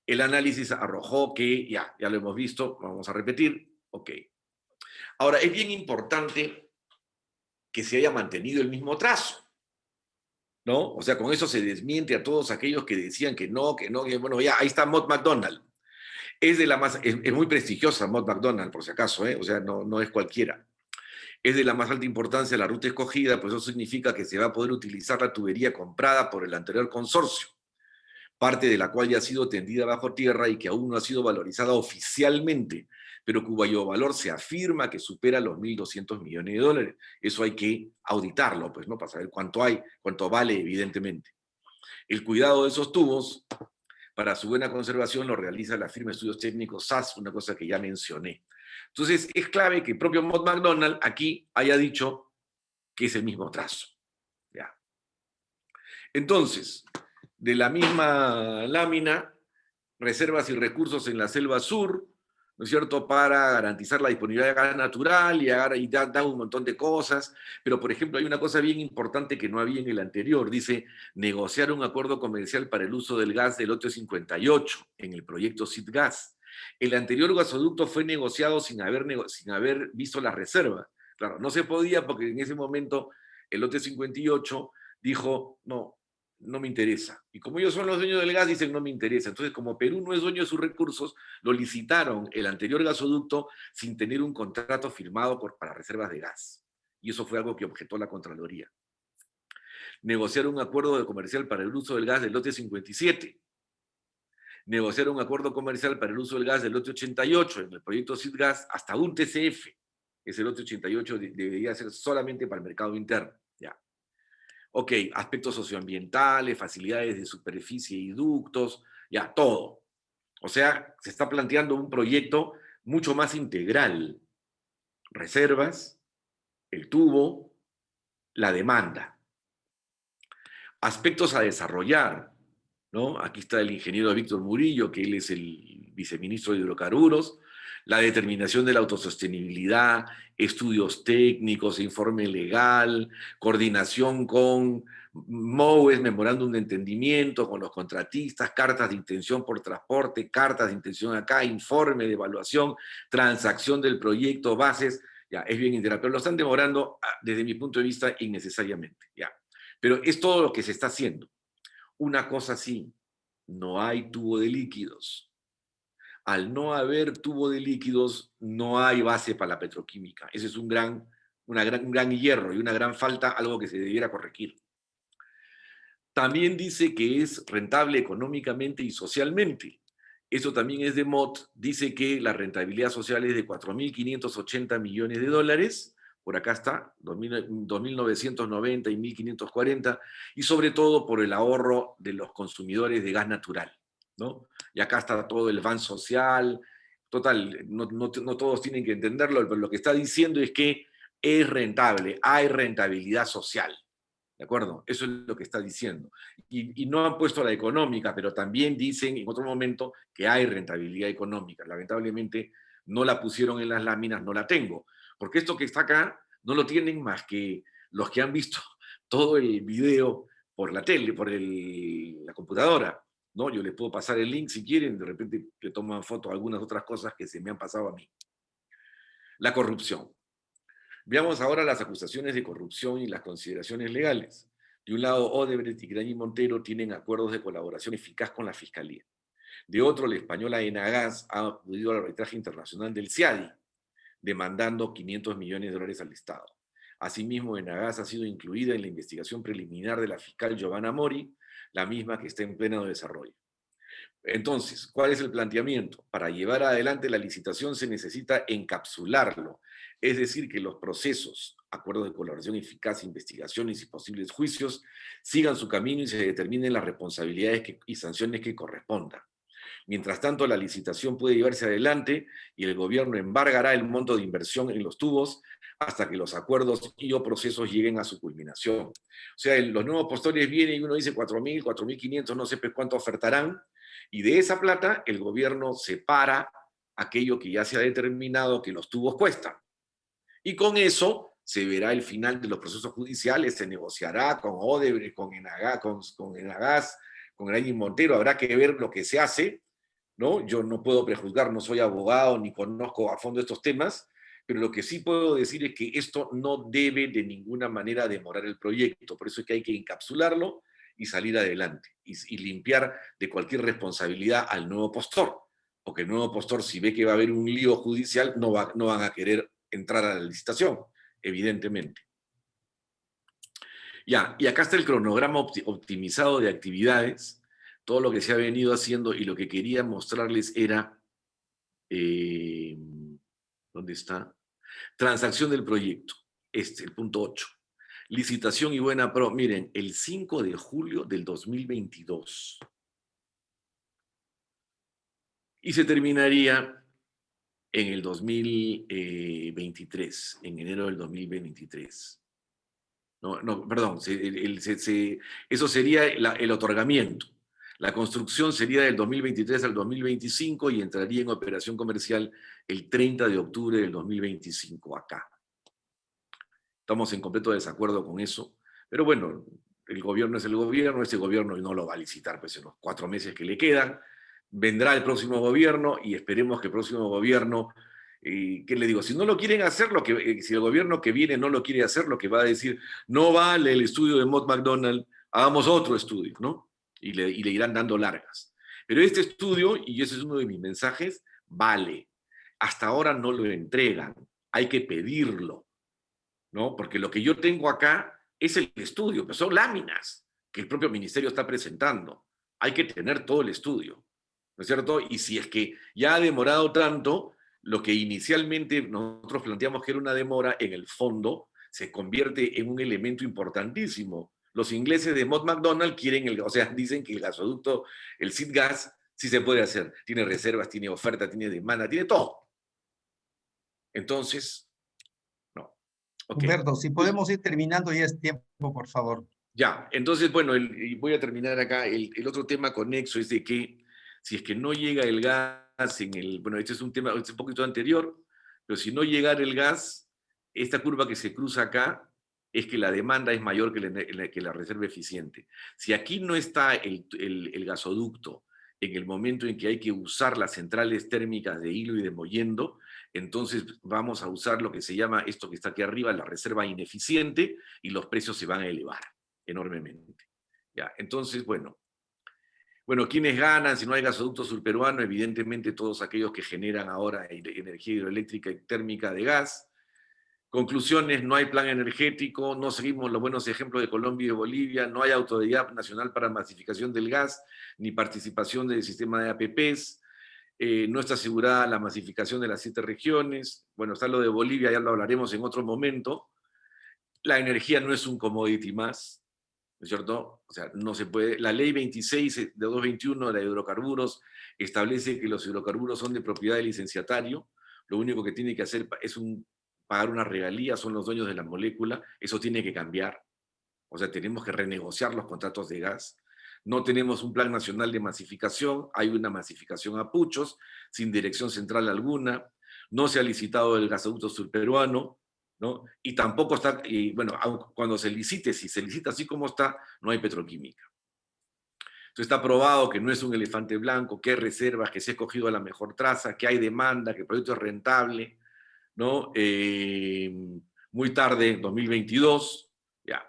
El análisis arrojó que, ya lo hemos visto, vamos a repetir, ok. Ahora, es bien importante que se haya mantenido el mismo trazo, ¿no? O sea, con eso se desmiente a todos aquellos que decían que no, que bueno, ya, ahí está Mott MacDonald. Es muy prestigiosa Mott MacDonald, por si acaso, ¿eh? O sea, no es cualquiera. Es de la más alta importancia la ruta escogida, pues eso significa que se va a poder utilizar la tubería comprada por el anterior consorcio, parte de la cual ya ha sido tendida bajo tierra y que aún no ha sido valorizada oficialmente, pero cuyo valor se afirma que supera los 1.200 millones de dólares. Eso hay que auditarlo, pues, ¿no? Para saber cuánto vale, evidentemente. El cuidado de esos tubos para su buena conservación lo realiza la firma de estudios técnicos SAS, una cosa que ya mencioné. Entonces, es clave que el propio Mott MacDonald aquí haya dicho que es el mismo trazo. ¿Ya? Entonces, de la misma lámina, reservas y recursos en la selva sur, ¿no es cierto?, para garantizar la disponibilidad de gas natural y da un montón de cosas, pero por ejemplo hay una cosa bien importante que no había en el anterior, dice negociar un acuerdo comercial para el uso del gas del lote 58 en el proyecto SITGAS. El anterior gasoducto fue negociado sin haber visto las reservas. Claro, no se podía porque en ese momento el lote 58 dijo, no me interesa. Y como ellos son los dueños del gas, dicen no me interesa. Entonces, como Perú no es dueño de sus recursos, lo licitaron el anterior gasoducto sin tener un contrato firmado para reservas de gas. Y eso fue algo que objetó la Contraloría. Negociar un acuerdo comercial para el uso del gas del lote 57. Negociar un acuerdo comercial para el uso del gas del lote 88 en el proyecto SITGAS hasta un TCF. Ese lote 88 debería ser solamente para el mercado interno. Ya. Ok, aspectos socioambientales, facilidades de superficie y ductos, ya, todo. O sea, se está planteando un proyecto mucho más integral. Reservas, el tubo, la demanda. Aspectos a desarrollar, ¿no? Aquí está el ingeniero Víctor Murillo, que él es el viceministro de Hidrocarburos, la determinación de la autosostenibilidad, estudios técnicos, informe legal, coordinación con MOUES, memorándum de entendimiento con los contratistas, cartas de intención por transporte, cartas de intención acá, informe de evaluación, transacción del proyecto, bases, ya, es bien integral, pero lo están demorando desde mi punto de vista innecesariamente, ya. Pero es todo lo que se está haciendo. Una cosa sí, no hay tubo de líquidos. Al no haber tubo de líquidos, no hay base para la petroquímica. Ese es un gran hierro y una gran falta, algo que se debiera corregir. También dice que es rentable económicamente y socialmente. Eso también es de Mott. Dice que la rentabilidad social es de 4.580 millones de dólares. Por acá está, 2.990 y 1.540. Y sobre todo por el ahorro de los consumidores de gas natural, ¿no? Y acá está todo el van social. Total, no todos tienen que entenderlo, pero lo que está diciendo es que es rentable, hay rentabilidad social. ¿De acuerdo? Eso es lo que está diciendo. Y no han puesto la económica, pero también dicen en otro momento que hay rentabilidad económica. Lamentablemente no la pusieron en las láminas, no la tengo. Porque esto que está acá no lo tienen más que los que han visto todo el video por la tele, por la computadora, ¿no? Yo les puedo pasar el link si quieren, de repente le toman foto a algunas otras cosas que se me han pasado a mí. La corrupción. Veamos ahora las acusaciones de corrupción y las consideraciones legales. De un lado, Odebrecht y Graña y Montero tienen acuerdos de colaboración eficaz con la Fiscalía. De otro, la española Enagás ha acudido al arbitraje internacional del CIADI, demandando 500 millones de dólares al Estado. Asimismo, Enagás ha sido incluida en la investigación preliminar de la fiscal Giovanna Mori, la misma que está en pleno desarrollo. Entonces, ¿cuál es el planteamiento? Para llevar adelante la licitación se necesita encapsularlo, es decir, que los procesos, acuerdos de colaboración eficaz, investigaciones y posibles juicios, sigan su camino y se determinen las responsabilidades y sanciones que correspondan. Mientras tanto, la licitación puede llevarse adelante y el gobierno embargará el monto de inversión en los tubos hasta que los acuerdos y o procesos lleguen a su culminación. O sea, los nuevos postores vienen y uno dice 4.000, 4.500, no sé cuánto ofertarán, y de esa plata el gobierno separa aquello que ya se ha determinado que los tubos cuestan. Y con eso se verá el final de los procesos judiciales, se negociará con Odebrecht, con Enagás, con Erañi Montero, habrá que ver lo que se hace, ¿no? Yo no puedo prejuzgar, no soy abogado ni conozco a fondo estos temas, pero lo que sí puedo decir es que esto no debe de ninguna manera demorar el proyecto, por eso es que hay que encapsularlo y salir adelante, y limpiar de cualquier responsabilidad al nuevo postor, porque el nuevo postor, si ve que va a haber un lío judicial, no van a querer entrar a la licitación, evidentemente. Ya, y acá está el cronograma optimizado de actividades, todo lo que se ha venido haciendo, y lo que quería mostrarles era, ¿dónde está? Transacción del proyecto, el punto 8. Licitación y buena pro, miren, el 5 de julio del 2022. Y se terminaría en el 2023, en enero del 2023. No, perdón, eso sería el otorgamiento. La construcción sería del 2023 al 2025 y entraría en operación comercial el 30 de octubre del 2025 acá. Estamos en completo desacuerdo con eso, pero bueno, el gobierno es el gobierno, este gobierno no lo va a licitar pues en los 4 meses que le quedan. Vendrá el próximo gobierno y esperemos que el próximo gobierno, ¿qué le digo? Si no lo quieren hacer, si el gobierno que viene no lo quiere hacer, lo que va a decir, no vale el estudio de Mott MacDonald, hagamos otro estudio, ¿no? Y le irán dando largas. Pero este estudio, y ese es uno de mis mensajes, vale. Hasta ahora no lo entregan, hay que pedirlo, ¿no? Porque lo que yo tengo acá es el estudio, pero son láminas que el propio ministerio está presentando. Hay que tener todo el estudio, ¿no es cierto? Y si es que ya ha demorado tanto, lo que inicialmente nosotros planteamos que era una demora, en el fondo se convierte en un elemento importantísimo. Los ingleses de Mott MacDonald dicen que el gasoducto, el SeaGas, sí se puede hacer. Tiene reservas, tiene oferta, tiene demanda, tiene todo. Entonces, no. Okay. Humberto, si podemos ir terminando, ya es tiempo, por favor. Ya, entonces, bueno, y voy a terminar acá. El otro tema conexo es de que si es que no llega el gas bueno, este es un tema, este es un poquito anterior, pero si no llegara el gas, esta curva que se cruza acá es que la demanda es mayor que la reserva eficiente. Si aquí no está el gasoducto en el momento en que hay que usar las centrales térmicas de Hilo y de Mollendo, entonces vamos a usar lo que se llama, esto que está aquí arriba, la reserva ineficiente, y los precios se van a elevar enormemente. Ya, entonces, bueno, ¿quiénes ganan si no hay gasoducto surperuano? Evidentemente todos aquellos que generan ahora energía hidroeléctrica y térmica de gas. Conclusiones: no hay plan energético, no seguimos los buenos ejemplos de Colombia y de Bolivia, no hay autoridad nacional para masificación del gas, ni participación del sistema de APPs, no está asegurada la masificación de las 7 regiones. Bueno, está lo de Bolivia, ya lo hablaremos en otro momento. La energía no es un commodity más, ¿no es cierto? O sea, no se puede. La ley 26 de 221 de hidrocarburos establece que los hidrocarburos son de propiedad del licenciatario. Lo único que tiene que hacer es pagar una regalía, son los dueños de la molécula. Eso tiene que cambiar. O sea, tenemos que renegociar los contratos de gas. No tenemos un plan nacional de masificación. Hay una masificación a puchos, sin dirección central alguna. No se ha licitado el gasoducto surperuano, ¿no? Y tampoco está, bueno, cuando se licite, si se licita así como está, no hay petroquímica. Entonces está probado que no es un elefante blanco, que hay reservas, que se ha escogido la mejor traza, que hay demanda, que el proyecto es rentable, ¿no? Muy tarde, 2022, ya.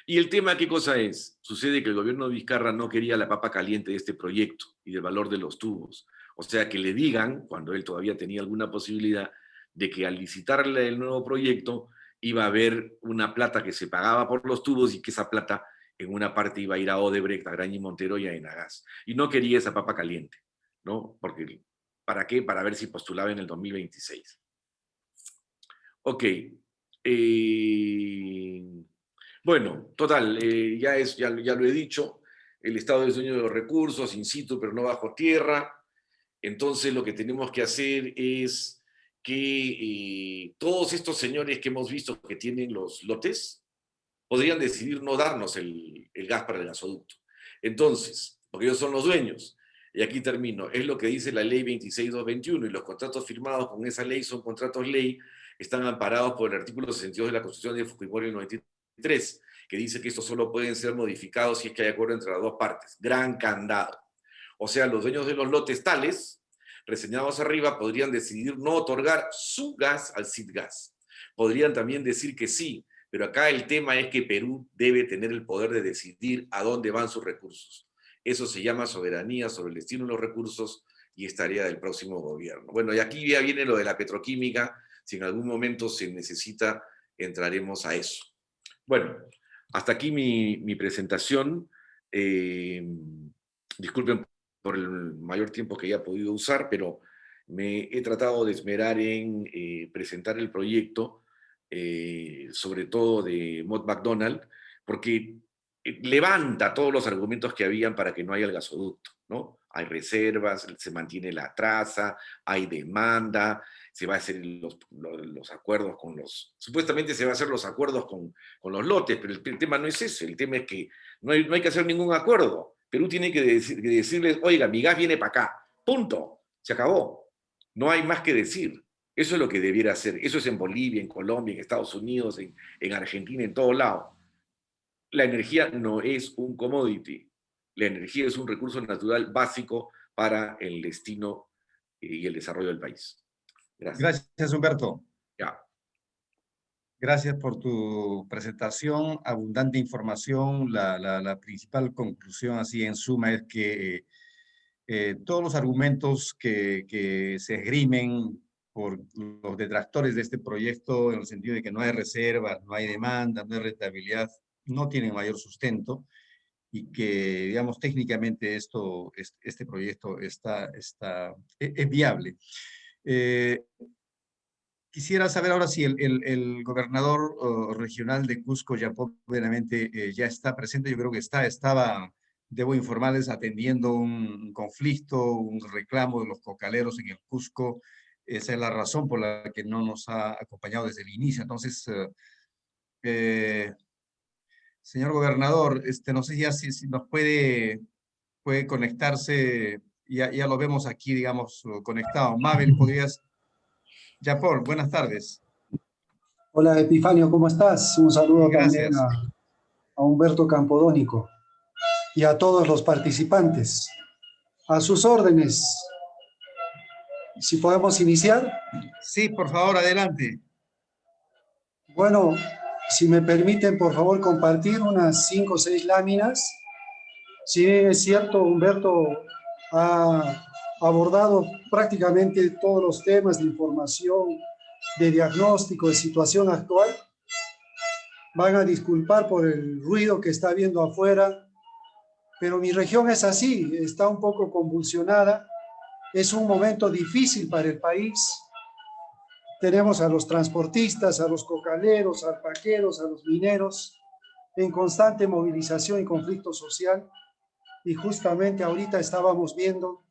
Y el tema, ¿qué cosa es? Sucede que el gobierno de Vizcarra no quería la papa caliente de este proyecto y del valor de los tubos. O sea, que le digan, cuando él todavía tenía alguna posibilidad, de que al licitarle el nuevo proyecto iba a haber una plata que se pagaba por los tubos y que esa plata en una parte iba a ir a Odebrecht, a Graña y Montero y a Enagás. Y no quería esa papa caliente, ¿no? Porque, ¿para qué? Para ver si postulaba en el 2026. Ok. Bueno, total, ya lo he dicho, el Estado es dueño de los recursos, in situ, pero no bajo tierra. Entonces lo que tenemos que hacer es que todos estos señores que hemos visto que tienen los lotes, podrían decidir no darnos el gas para el gasoducto. Entonces, porque ellos son los dueños, y aquí termino, es lo que dice la ley 26221, y los contratos firmados con esa ley son contratos ley, están amparados por el artículo 62 de la Constitución de Fujimori del 93, que dice que estos solo pueden ser modificados si es que hay acuerdo entre las dos partes. Gran candado. O sea, los dueños de los lotes tales, reseñados arriba, podrían decidir no otorgar su gas al SIDGAS. Podrían también decir que sí, pero acá el tema es que Perú debe tener el poder de decidir a dónde van sus recursos. Eso se llama soberanía sobre el destino de los recursos y es tarea del próximo gobierno. Bueno, y aquí ya viene lo de la petroquímica. Si en algún momento se necesita, entraremos a eso. Bueno, hasta aquí mi presentación. Disculpen por el mayor tiempo que ya he podido usar, pero me he tratado de esmerar en presentar el proyecto, sobre todo de Mott MacDonald, porque levanta todos los argumentos que habían para que no haya el gasoducto, ¿no? Hay reservas, se mantiene la traza, hay demanda, se va a hacer los acuerdos con los... Supuestamente se va a hacer los acuerdos con los lotes, pero el tema no es ese, el tema es que no hay que hacer ningún acuerdo. Perú tiene que decirles, oiga, mi gas viene para acá, punto, se acabó. No hay más que decir. Eso es lo que debiera hacer. Eso es en Bolivia, en Colombia, en Estados Unidos, en Argentina, en todos lados. La energía no es un commodity. La energía es un recurso natural básico para el destino y el desarrollo del país. Gracias. Gracias, Humberto. Ya. Gracias por tu presentación, abundante información. La principal conclusión, así en suma, es que todos los argumentos que se esgrimen por los detractores de este proyecto, en el sentido de que no hay reservas, no hay demanda, no hay rentabilidad, no tienen mayor sustento y que, digamos, técnicamente este proyecto es viable. Quisiera saber ahora si el gobernador regional de Cusco, Japón, obviamente ya está presente. Yo creo que estaba, debo informarles, atendiendo un conflicto, un reclamo de los cocaleros en el Cusco. Esa es la razón por la que no nos ha acompañado desde el inicio. Entonces, señor gobernador, no sé ya si nos puede conectarse. Ya lo vemos aquí, digamos, conectado. Mabel, ¿podrías? Japón, buenas tardes. Hola Epifanio, ¿cómo estás? Un saludo también Gracias. a Humberto Campodónico y a todos los participantes. A sus órdenes. Si podemos iniciar. Sí, por favor, adelante. Bueno, si me permiten, por favor, compartir unas 5 o 6 láminas. Si bien es cierto, Humberto ha abordado prácticamente todos los temas de información, de diagnóstico, de situación actual. Van a disculpar por el ruido que está habiendo afuera, pero mi región es así, está un poco convulsionada. Es un momento difícil para el país. Tenemos a los transportistas, a los cocaleros, a los alpaqueros, a los mineros en constante movilización y conflicto social. Y justamente ahorita estábamos viendo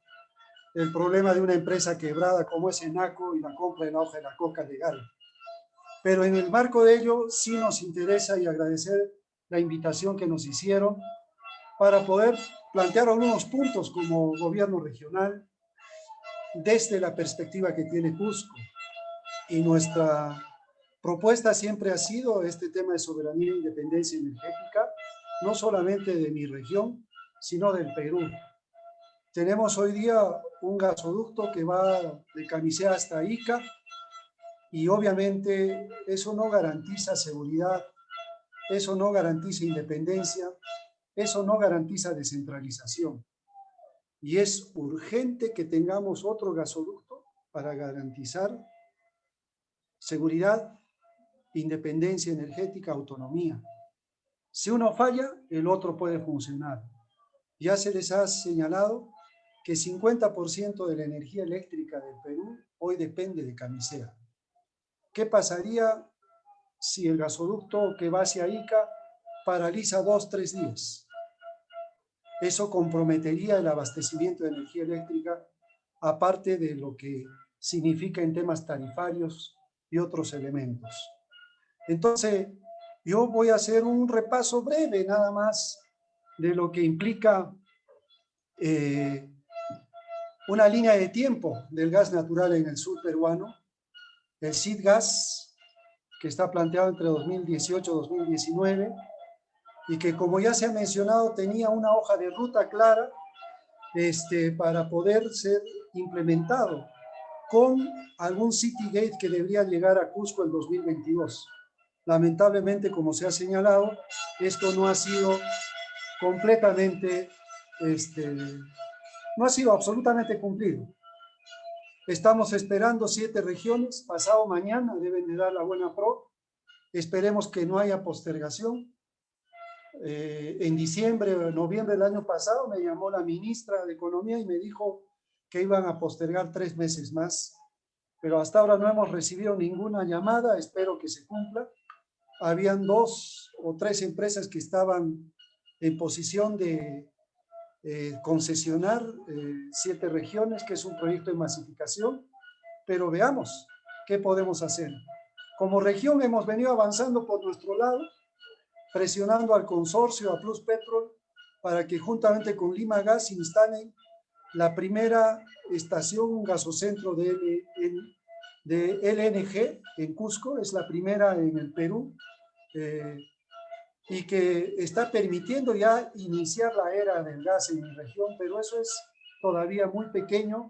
el problema de una empresa quebrada como es Enaco y la compra de la hoja de la coca legal. Pero en el marco de ello sí nos interesa y agradecer la invitación que nos hicieron para poder plantear algunos puntos como gobierno regional desde la perspectiva que tiene Cusco. Y nuestra propuesta siempre ha sido este tema de soberanía e independencia energética, no solamente de mi región, sino del Perú. Tenemos hoy día un gasoducto que va de Camisea hasta Ica, y obviamente eso no garantiza seguridad eso no garantiza independencia, eso no garantiza descentralización. Y es urgente que tengamos otro gasoducto para garantizar seguridad, independencia energética, autonomía. Si uno falla, el otro puede funcionar. Ya se les ha señalado que 50% de la energía eléctrica del Perú hoy depende de Camisea. ¿Qué pasaría si el gasoducto que va hacia Ica paraliza 2-3 días? Eso comprometería el abastecimiento de energía eléctrica, aparte de lo que significa en temas tarifarios y otros elementos. Entonces, yo voy a hacer un repaso breve nada más de lo que implica una línea de tiempo del gas natural en el sur peruano, el SIDGAS, que está planteado entre 2018 y 2019, y que, como ya se ha mencionado, tenía una hoja de ruta clara para poder ser implementado con algún Citygate que debería llegar a Cusco el 2022. Lamentablemente, como se ha señalado, esto no ha sido completamente, no ha sido absolutamente cumplido. Estamos esperando 7 regiones, pasado mañana deben de dar la buena pro, esperemos que no haya postergación. En diciembre o noviembre del año pasado me llamó la ministra de Economía y me dijo que iban a postergar 3 meses más, pero hasta ahora no hemos recibido ninguna llamada, espero que se cumpla. Habían 2 o 3 empresas que estaban en posición de concesionar 7 regiones, que es un proyecto de masificación, pero veamos qué podemos hacer. Como región hemos venido avanzando por nuestro lado, presionando al consorcio, a Pluspetrol, para que juntamente con Lima Gas instalen la primera estación gasocentro de LNG en Cusco, es la primera en el Perú, y que está permitiendo ya iniciar la era del gas en mi región, pero eso es todavía muy pequeño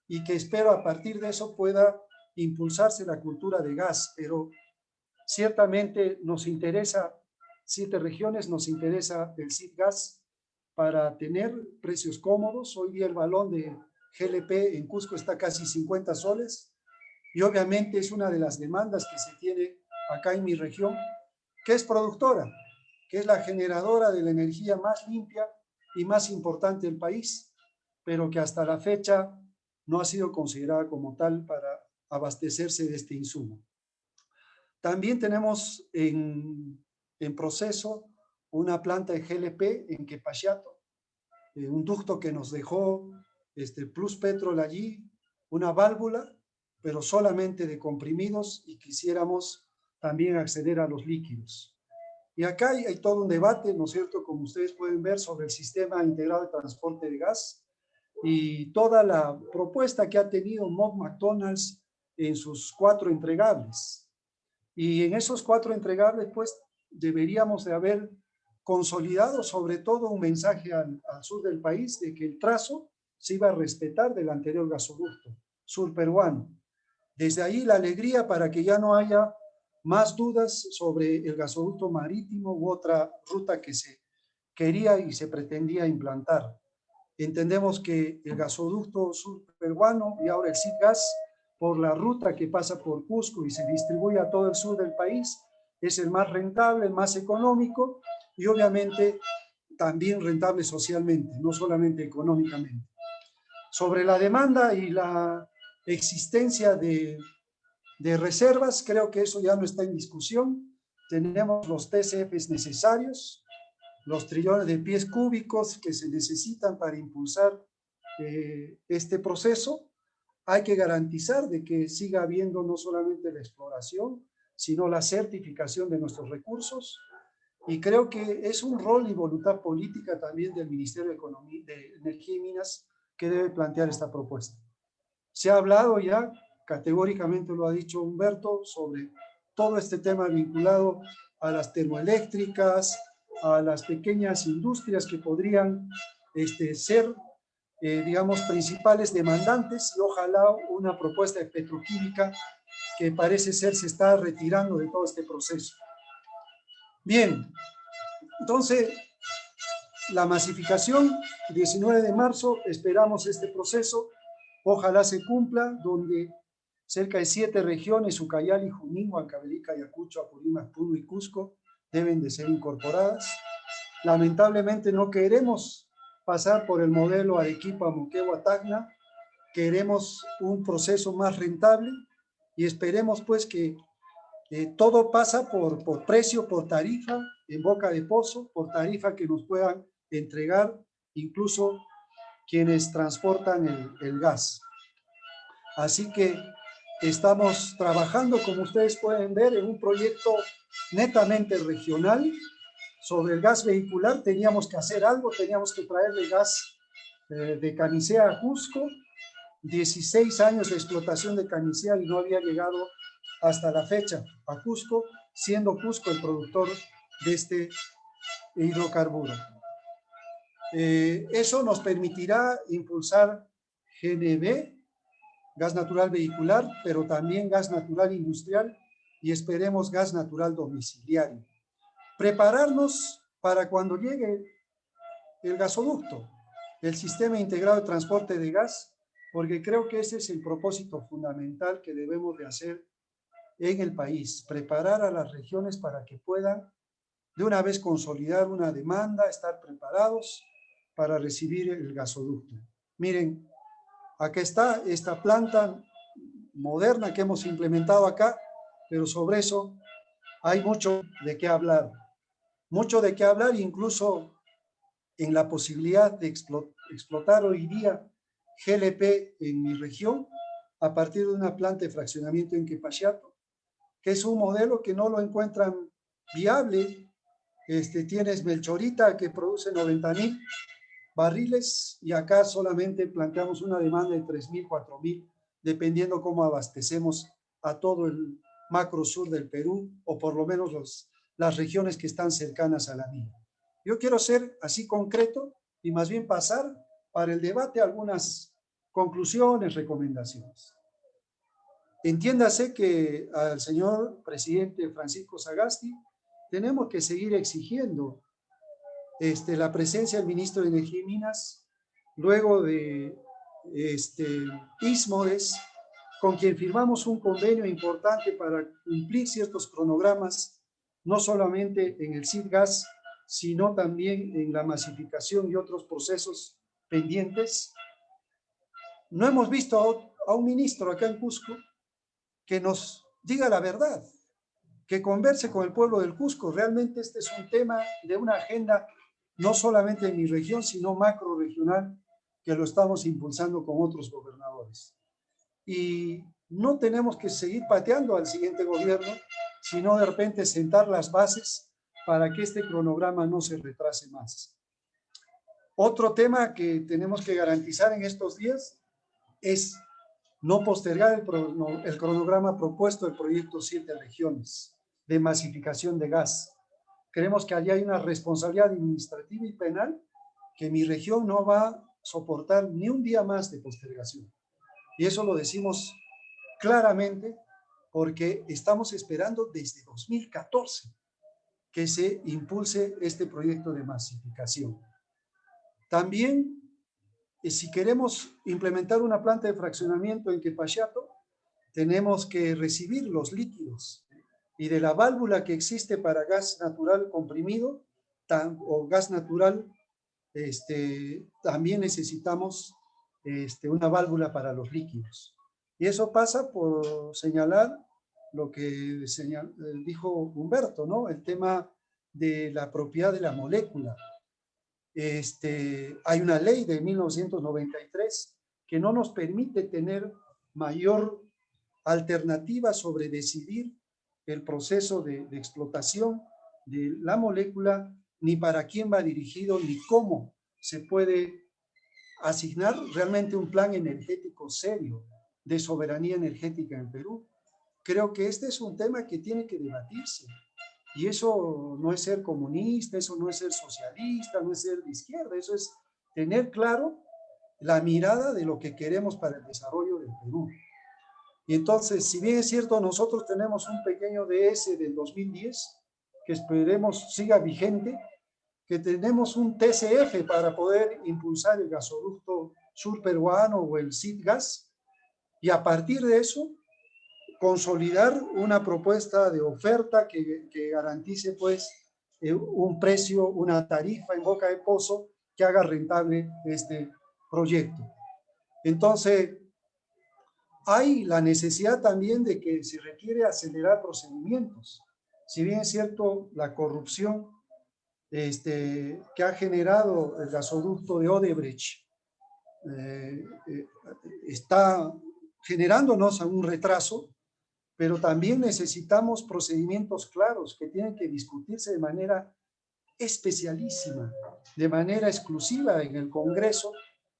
y que espero a partir de eso pueda impulsarse la cultura de gas, pero ciertamente nos interesa 7 regiones, nos interesa el SIDGAS para tener precios cómodos. Hoy día el balón de GLP en Cusco está casi 50 soles y obviamente es una de las demandas que se tiene acá en mi región, que es productora, que es la generadora de la energía más limpia y más importante del país, pero que hasta la fecha no ha sido considerada como tal para abastecerse de este insumo. También tenemos en proceso una planta de GLP en Quepachiato, un ducto que nos dejó Pluspetrol allí, una válvula, pero solamente de comprimidos y quisiéramos también acceder a los líquidos. Y acá hay todo un debate, ¿no es cierto?, como ustedes pueden ver, sobre el sistema integrado de transporte de gas y toda la propuesta que ha tenido Mott McDonald's en sus 4 entregables. Y en esos 4 entregables, pues, deberíamos de haber consolidado sobre todo un mensaje al sur del país de que el trazo se iba a respetar del anterior gasoducto sur peruano. Desde ahí la alegría para que ya no haya más dudas sobre el gasoducto marítimo u otra ruta que se quería y se pretendía implantar. Entendemos que el gasoducto sur peruano y ahora el SIDGAS, por la ruta que pasa por Cusco y se distribuye a todo el sur del país, es el más rentable, el más económico y obviamente también rentable socialmente, no solamente económicamente. Sobre la demanda y la existencia de reservas, creo que eso ya no está en discusión. Tenemos los TCFs necesarios, los trillones de pies cúbicos que se necesitan para impulsar este proceso. Hay que garantizar de que siga habiendo no solamente la exploración, sino la certificación de nuestros recursos. Y creo que es un rol y voluntad política también del Ministerio de Economía, de Energía y Minas, que debe plantear esta propuesta. Se ha hablado ya, categóricamente lo ha dicho Humberto, sobre todo este tema vinculado a las termoeléctricas, a las pequeñas industrias que podrían ser, digamos, principales demandantes y ojalá una propuesta de petroquímica que parece ser se está retirando de todo este proceso. Bien, entonces, la masificación, 19 de marzo, esperamos este proceso, ojalá se cumpla, donde cerca de 7 regiones, Ucayali, Junín, Huancavelica, Ayacucho, Apurímac, Puno y Cusco, deben de ser incorporadas. Lamentablemente no queremos pasar por el modelo Arequipa, Moquegua, Tacna, queremos un proceso más rentable y esperemos pues que todo pasa por precio, por tarifa, en boca de pozo, por tarifa que nos puedan entregar incluso quienes transportan el gas. Así que estamos trabajando, como ustedes pueden ver, en un proyecto netamente regional. Sobre el gas vehicular teníamos que hacer algo, teníamos que traerle gas de Canicea a Cusco. 16 años de explotación de Canicea y no había llegado hasta la fecha a Cusco, siendo Cusco el productor de este hidrocarburo. Eso nos permitirá impulsar GNV, gas natural vehicular, pero también gas natural industrial y esperemos gas natural domiciliario. Prepararnos para cuando llegue el gasoducto, el sistema integrado de transporte de gas, porque creo que ese es el propósito fundamental que debemos de hacer en el país, preparar a las regiones para que puedan de una vez consolidar una demanda, estar preparados para recibir el gasoducto. Miren, acá está esta planta moderna que hemos implementado acá, pero sobre eso hay mucho de qué hablar. Mucho de qué hablar, incluso en la posibilidad de explotar hoy día GLP en mi región a partir de una planta de fraccionamiento en Quepachiato, que es un modelo que no lo encuentran viable. Tienes Melchorita que produce 90,000 barriles y acá solamente planteamos una demanda de 3,000, 4,000, dependiendo cómo abastecemos a todo el macro sur del Perú o por lo menos las regiones que están cercanas a la mía. Yo quiero ser así concreto y más bien pasar para el debate algunas conclusiones, recomendaciones. Entiéndase que al señor presidente Francisco Sagasti tenemos que seguir exigiendo la presencia del ministro de Energía y Minas, luego de Ismodes, con quien firmamos un convenio importante para cumplir ciertos cronogramas, no solamente en el SIDGAS, sino también en la masificación y otros procesos pendientes. No hemos visto a un ministro acá en Cusco que nos diga la verdad, que converse con el pueblo del Cusco. Realmente este es un tema de una agenda no solamente en mi región, sino macro regional, que lo estamos impulsando con otros gobernadores. Y no tenemos que seguir pateando al siguiente gobierno, sino de repente sentar las bases para que este cronograma no se retrase más. Otro tema que tenemos que garantizar en estos días es no postergar el cronograma propuesto del proyecto 7 regiones de masificación de gas. Creemos que allí hay una responsabilidad administrativa y penal que mi región no va a soportar ni un día más de postergación. Y eso lo decimos claramente porque estamos esperando desde 2014 que se impulse este proyecto de masificación. También, si queremos implementar una planta de fraccionamiento en Quepachiato, tenemos que recibir los líquidos y de la válvula que existe para gas natural comprimido o gas natural, también necesitamos una válvula para los líquidos. Y eso pasa por señalar lo que dijo Humberto, ¿no? El tema de la propiedad de la molécula. Hay una ley de 1993 que no nos permite tener mayor alternativa sobre decidir el proceso de explotación de la molécula, ni para quién va dirigido, ni cómo se puede asignar realmente un plan energético serio de soberanía energética en Perú. Creo que este es un tema que tiene que debatirse. Y eso no es ser comunista, eso no es ser socialista, no es ser de izquierda, eso es tener claro la mirada de lo que queremos para el desarrollo del Perú. Y entonces, si bien es cierto, nosotros tenemos un pequeño DS del 2010 que esperemos siga vigente, que tenemos un TCF para poder impulsar el gasoducto sur peruano o el SIDGAS, y a partir de eso consolidar una propuesta de oferta que garantice pues un precio, una tarifa en boca de pozo que haga rentable este proyecto. Entonces, hay la necesidad también de que se requiere acelerar procedimientos. Si bien es cierto, la corrupción que ha generado el gasoducto de Odebrecht está generándonos un retraso, pero también necesitamos procedimientos claros que tienen que discutirse de manera especialísima, de manera exclusiva en el Congreso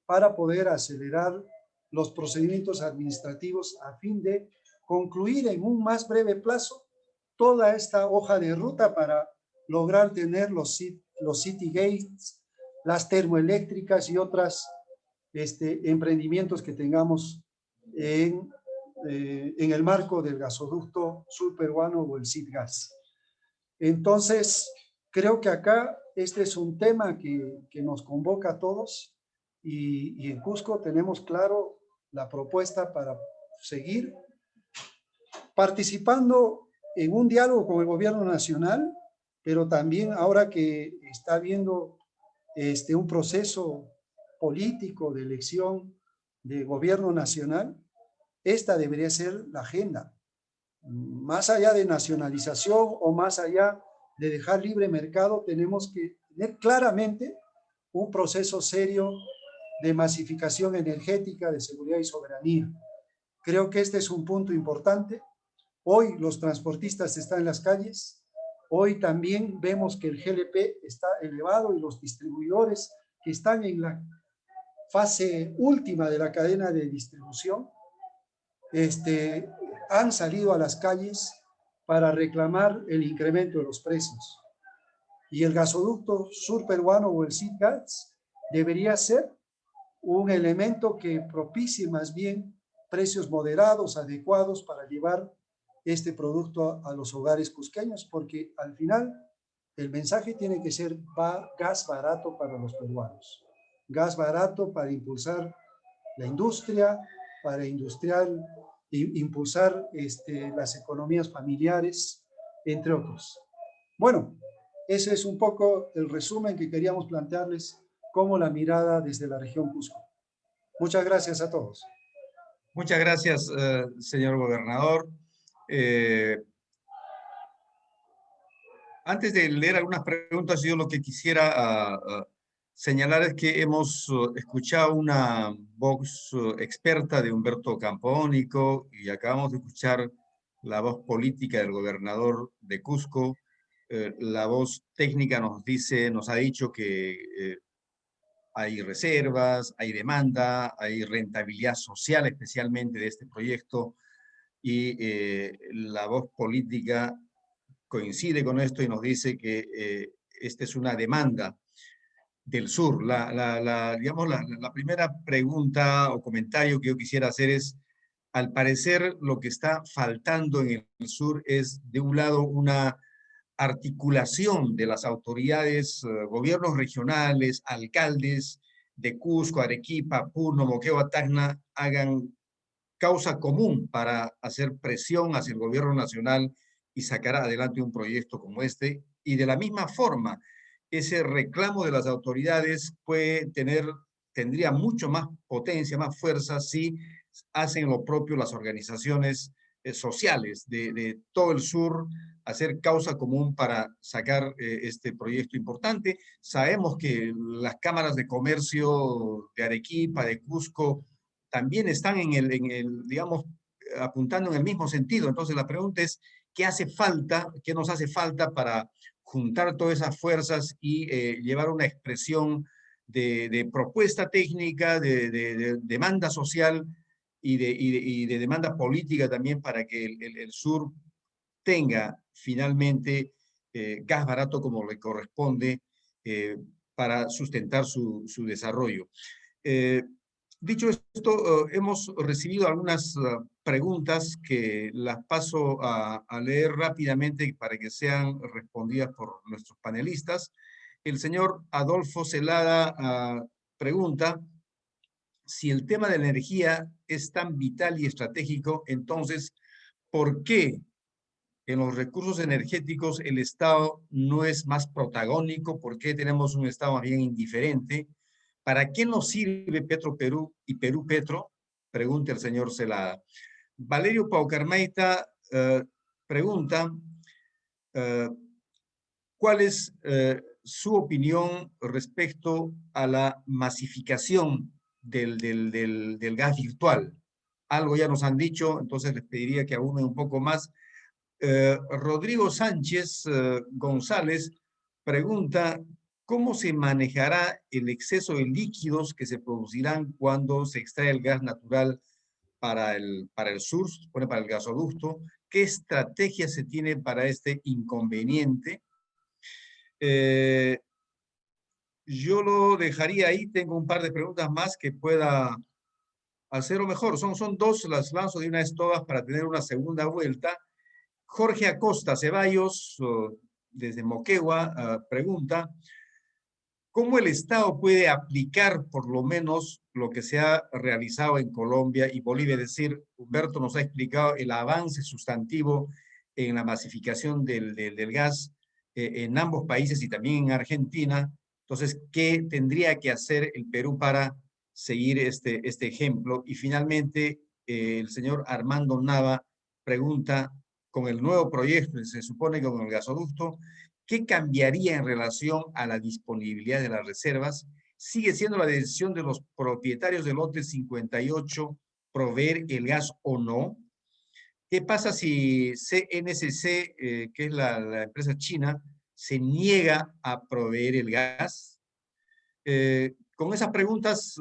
para poder acelerar los procedimientos administrativos a fin de concluir en un más breve plazo toda esta hoja de ruta para lograr tener los city gates, las termoeléctricas y otros emprendimientos que tengamos en el marco del gasoducto sur peruano o el SIDGAS. Entonces, creo que acá este es un tema que nos convoca a todos y en Cusco tenemos claro la propuesta para seguir participando en un diálogo con el gobierno nacional, pero también ahora que está habiendo un proceso político de elección de gobierno nacional, esta debería ser la agenda. Más allá de nacionalización o más allá de dejar libre mercado, tenemos que tener claramente un proceso serio de masificación energética, de seguridad y soberanía. Creo que este es un punto importante. Hoy los transportistas están en las calles. Hoy también vemos que el GLP está elevado y los distribuidores que están en la fase última de la cadena de distribución han salido a las calles para reclamar el incremento de los precios. Y el gasoducto sur peruano o el SIDGAS debería ser un elemento que propicie más bien precios moderados, adecuados para llevar este producto a los hogares cusqueños, porque al final el mensaje tiene que ser gas barato para los peruanos, gas barato para impulsar la industria, para impulsar las economías familiares, entre otros. Bueno, ese es un poco el resumen que queríamos plantearles como la mirada desde la región Cusco. Muchas gracias a todos. Muchas gracias, señor gobernador. Antes de leer algunas preguntas, yo lo que quisiera señalar es que hemos escuchado una voz experta de Humberto Campodónico y acabamos de escuchar la voz política del gobernador de Cusco. La voz técnica nos ha dicho que hay reservas, hay demanda, hay rentabilidad social especialmente de este proyecto y la voz política coincide con esto y nos dice que esta es una demanda del sur. Digamos, la primera pregunta o comentario que yo quisiera hacer es, al parecer lo que está faltando en el sur es, de un lado, una articulación de las autoridades, gobiernos regionales, alcaldes de Cusco, Arequipa, Puno, Moquegua, Tacna, hagan causa común para hacer presión hacia el gobierno nacional y sacar adelante un proyecto como este. Y de la misma forma, ese reclamo de las autoridades tendría mucho más potencia, más fuerza si hacen lo propio las organizaciones sociales de todo el sur, hacer causa común para sacar este proyecto importante. Sabemos que las cámaras de comercio de Arequipa, de Cusco, también están digamos, apuntando en el mismo sentido. Entonces la pregunta es, ¿qué hace falta, qué nos hace falta para juntar todas esas fuerzas y llevar una expresión de propuesta técnica, de demanda social y de demanda política también para que el sur tenga finalmente gas barato como le corresponde para sustentar su desarrollo? Dicho esto, hemos recibido algunas preguntas que las paso a leer rápidamente para que sean respondidas por nuestros panelistas. El señor Adolfo Celada pregunta si el tema de la energía es tan vital y estratégico, entonces, ¿por qué en los recursos energéticos el Estado no es más protagónico? ¿Por qué tenemos un Estado más bien indiferente? ¿Para qué nos sirve Petro Perú y Perú Petro? Pregunta el señor Celada. Valerio Paucarmeita pregunta cuál es su opinión respecto a la masificación del gas virtual. Algo ya nos han dicho, entonces les pediría que aúnen un poco más. Rodrigo Sánchez González pregunta, ¿cómo se manejará el exceso de líquidos que se producirán cuando se extrae el gas natural para el sur, se pone para el gasoducto? ¿Qué estrategia se tiene para este inconveniente? Yo lo dejaría ahí, tengo un par de preguntas más que pueda hacer o mejor. Son dos, las lanzo de una vez todas para tener una segunda vuelta. Jorge Acosta Ceballos, desde Moquegua, pregunta, ¿cómo el Estado puede aplicar por lo menos lo que se ha realizado en Colombia y Bolivia? Es decir, Humberto nos ha explicado el avance sustantivo en la masificación del gas en ambos países y también en Argentina. Entonces, ¿qué tendría que hacer el Perú para seguir este ejemplo? Y finalmente, el señor Armando Nava pregunta, con el nuevo proyecto, se supone que con el gasoducto, ¿qué cambiaría en relación a la disponibilidad de las reservas? ¿Sigue siendo la decisión de los propietarios del lote 58 proveer el gas o no? ¿Qué pasa si CNSC, que es la empresa china, se niega a proveer el gas? Con esas preguntas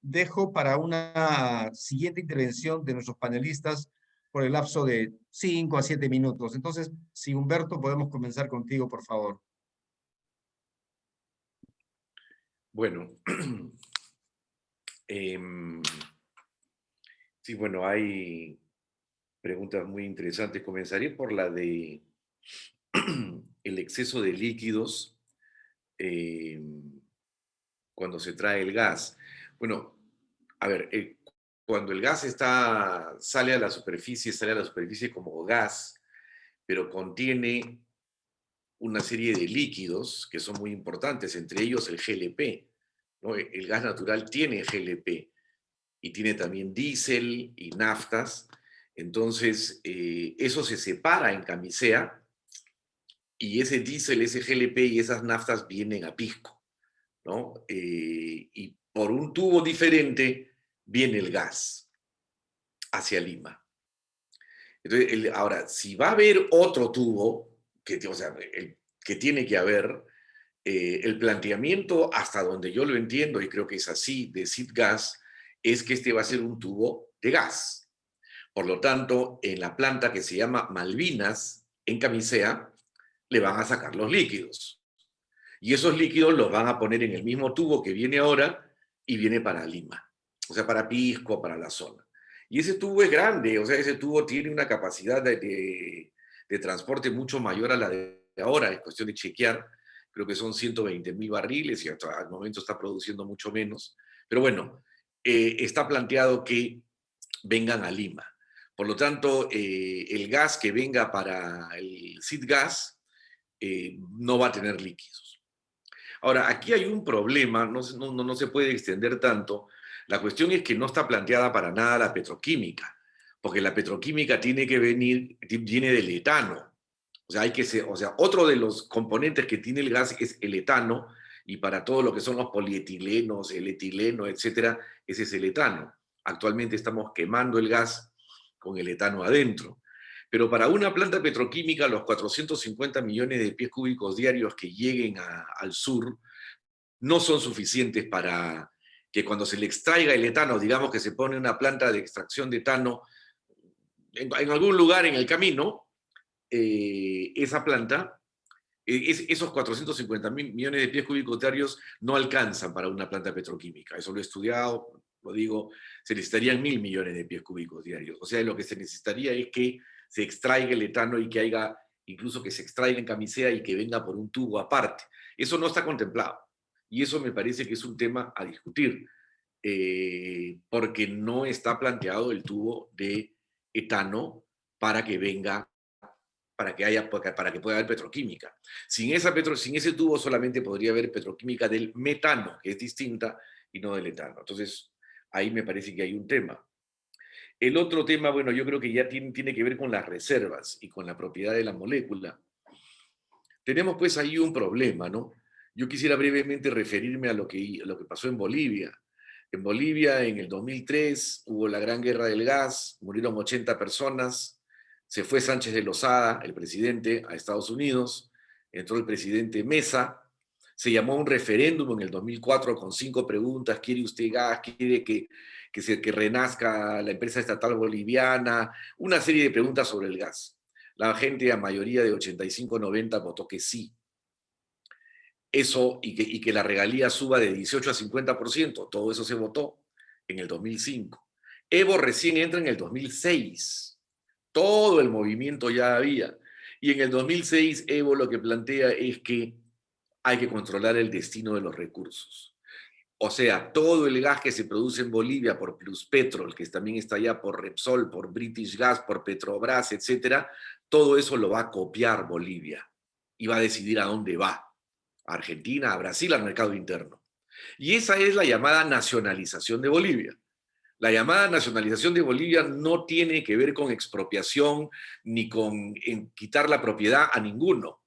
dejo para una siguiente intervención de nuestros panelistas por el lapso de 5 a 7 minutos. Entonces, si Humberto, podemos comenzar contigo, por favor. Bueno, sí, bueno, hay preguntas muy interesantes. Comenzaré por la de el exceso de líquidos cuando se trae el gas. Bueno, a ver, cuando el gas sale a la superficie como gas, pero contiene una serie de líquidos que son muy importantes, entre ellos el GLP, ¿no? El gas natural tiene GLP y tiene también diésel y naftas. Entonces, eso se separa en camisea y ese diésel, ese GLP y esas naftas vienen a Pisco, ¿no? Y por un tubo diferente viene el gas hacia Lima. Entonces, ahora, si va a haber otro tubo, o sea, que tiene que haber, el planteamiento, hasta donde yo lo entiendo, y creo que es así, de SIDGAS, es que este va a ser un tubo de gas. Por lo tanto, en la planta que se llama Malvinas, en Camisea, le van a sacar los líquidos. Y esos líquidos los van a poner en el mismo tubo que viene ahora y viene para Lima. O sea, para Pisco, para la zona. Y ese tubo es grande, o sea, ese tubo tiene una capacidad de transporte mucho mayor a la de ahora. Es cuestión de chequear. Creo que son 120.000 barriles y hasta el momento está produciendo mucho menos. Pero bueno, está planteado que vengan a Lima. Por lo tanto, el gas que venga para el SIDGAS no va a tener líquidos. Ahora, aquí hay un problema, no se puede extender tanto. La cuestión es que no está planteada para nada la petroquímica, porque la petroquímica viene del etano. O sea, otro de los componentes que tiene el gas es el etano, y para todo lo que son los polietilenos, el etileno, etcétera, ese es el etano. Actualmente estamos quemando el gas con el etano adentro. Pero para una planta petroquímica, los 450 millones de pies cúbicos diarios que lleguen al sur no son suficientes para que cuando se le extraiga el etano, digamos que se pone una planta de extracción de etano en algún lugar en el camino, esa planta Esos 450 millones de pies cúbicos diarios no alcanzan para una planta petroquímica. Eso lo he estudiado, lo digo, se necesitarían 1.000 millones de pies cúbicos diarios. O sea, lo que se necesitaría es que se extraiga el etano y que haya, incluso que se extraiga en camisea y que venga por un tubo aparte. Eso no está contemplado. Y eso me parece que es un tema a discutir, porque no está planteado el tubo de etano para que venga, para que pueda haber petroquímica. Sin ese tubo solamente podría haber petroquímica del metano, que es distinta, y no del etano. Entonces, ahí me parece que hay un tema. El otro tema, bueno, yo creo que ya tiene que ver con las reservas y con la propiedad de la molécula. Tenemos pues ahí un problema, ¿no? Yo quisiera brevemente referirme a lo que pasó en Bolivia. En Bolivia, en el 2003, hubo la Gran Guerra del Gas, murieron 80 personas, se fue Sánchez de Lozada, el presidente, a Estados Unidos, entró el presidente Mesa, se llamó a un referéndum en el 2004 con 5 preguntas: ¿quiere usted gas? ¿Quiere que renazca la empresa estatal boliviana? Una serie de preguntas sobre el gas. La gente, a mayoría de 85-90, votó que sí. Eso, y que la regalía suba de 18 a 50%, todo eso se votó en el 2005. Evo recién entra en el 2006. Todo el movimiento ya había. Y en el 2006, Evo lo que plantea es que hay que controlar el destino de los recursos. O sea, todo el gas que se produce en Bolivia por Pluspetrol, que también está allá por Repsol, por British Gas, por Petrobras, etcétera, todo eso lo va a copiar Bolivia y va a decidir a dónde va. A Argentina, a Brasil, al mercado interno. Y esa es la llamada nacionalización de Bolivia. La llamada nacionalización de Bolivia no tiene que ver con expropiación ni con quitar la propiedad a ninguno.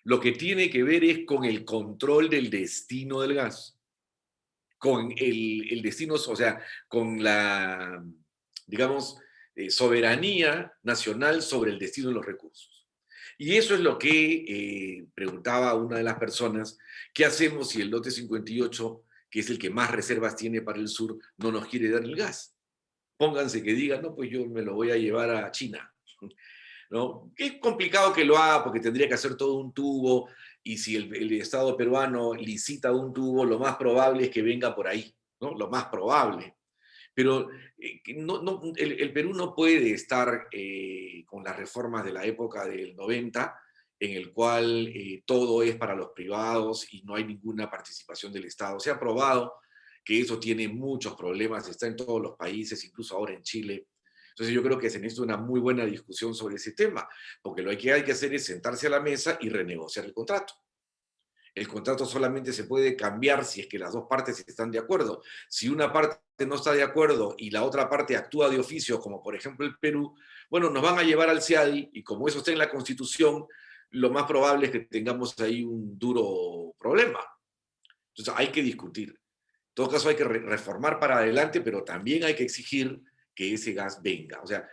Lo que tiene que ver es con el control del destino del gas. Con el destino, o sea, con la, digamos, soberanía nacional sobre el destino de los recursos. Y eso es lo que preguntaba una de las personas: ¿qué hacemos si el lote 58, que es el que más reservas tiene para el sur, no nos quiere dar el gas? Pónganse que digan, no, pues yo me lo voy a llevar a China, ¿no? Es complicado que lo haga porque tendría que hacer todo un tubo, y si el Estado peruano licita un tubo, lo más probable es que venga por ahí, ¿no? Lo más probable. Pero el Perú no puede estar con las reformas de la época del 90, en el cual todo es para los privados y no hay ninguna participación del Estado. Se ha probado que eso tiene muchos problemas, está en todos los países, incluso ahora en Chile. Entonces yo creo que se necesita una muy buena discusión sobre ese tema, porque lo que hay que hacer es sentarse a la mesa y renegociar el contrato. El contrato solamente se puede cambiar si es que las dos partes están de acuerdo. Si una parte no está de acuerdo y la otra parte actúa de oficio, como por ejemplo el Perú, bueno, nos van a llevar al CIADI, y como eso está en la Constitución, lo más probable es que tengamos ahí un duro problema. Entonces hay que discutir. En todo caso hay que reformar para adelante, pero también hay que exigir que ese gas venga. O sea,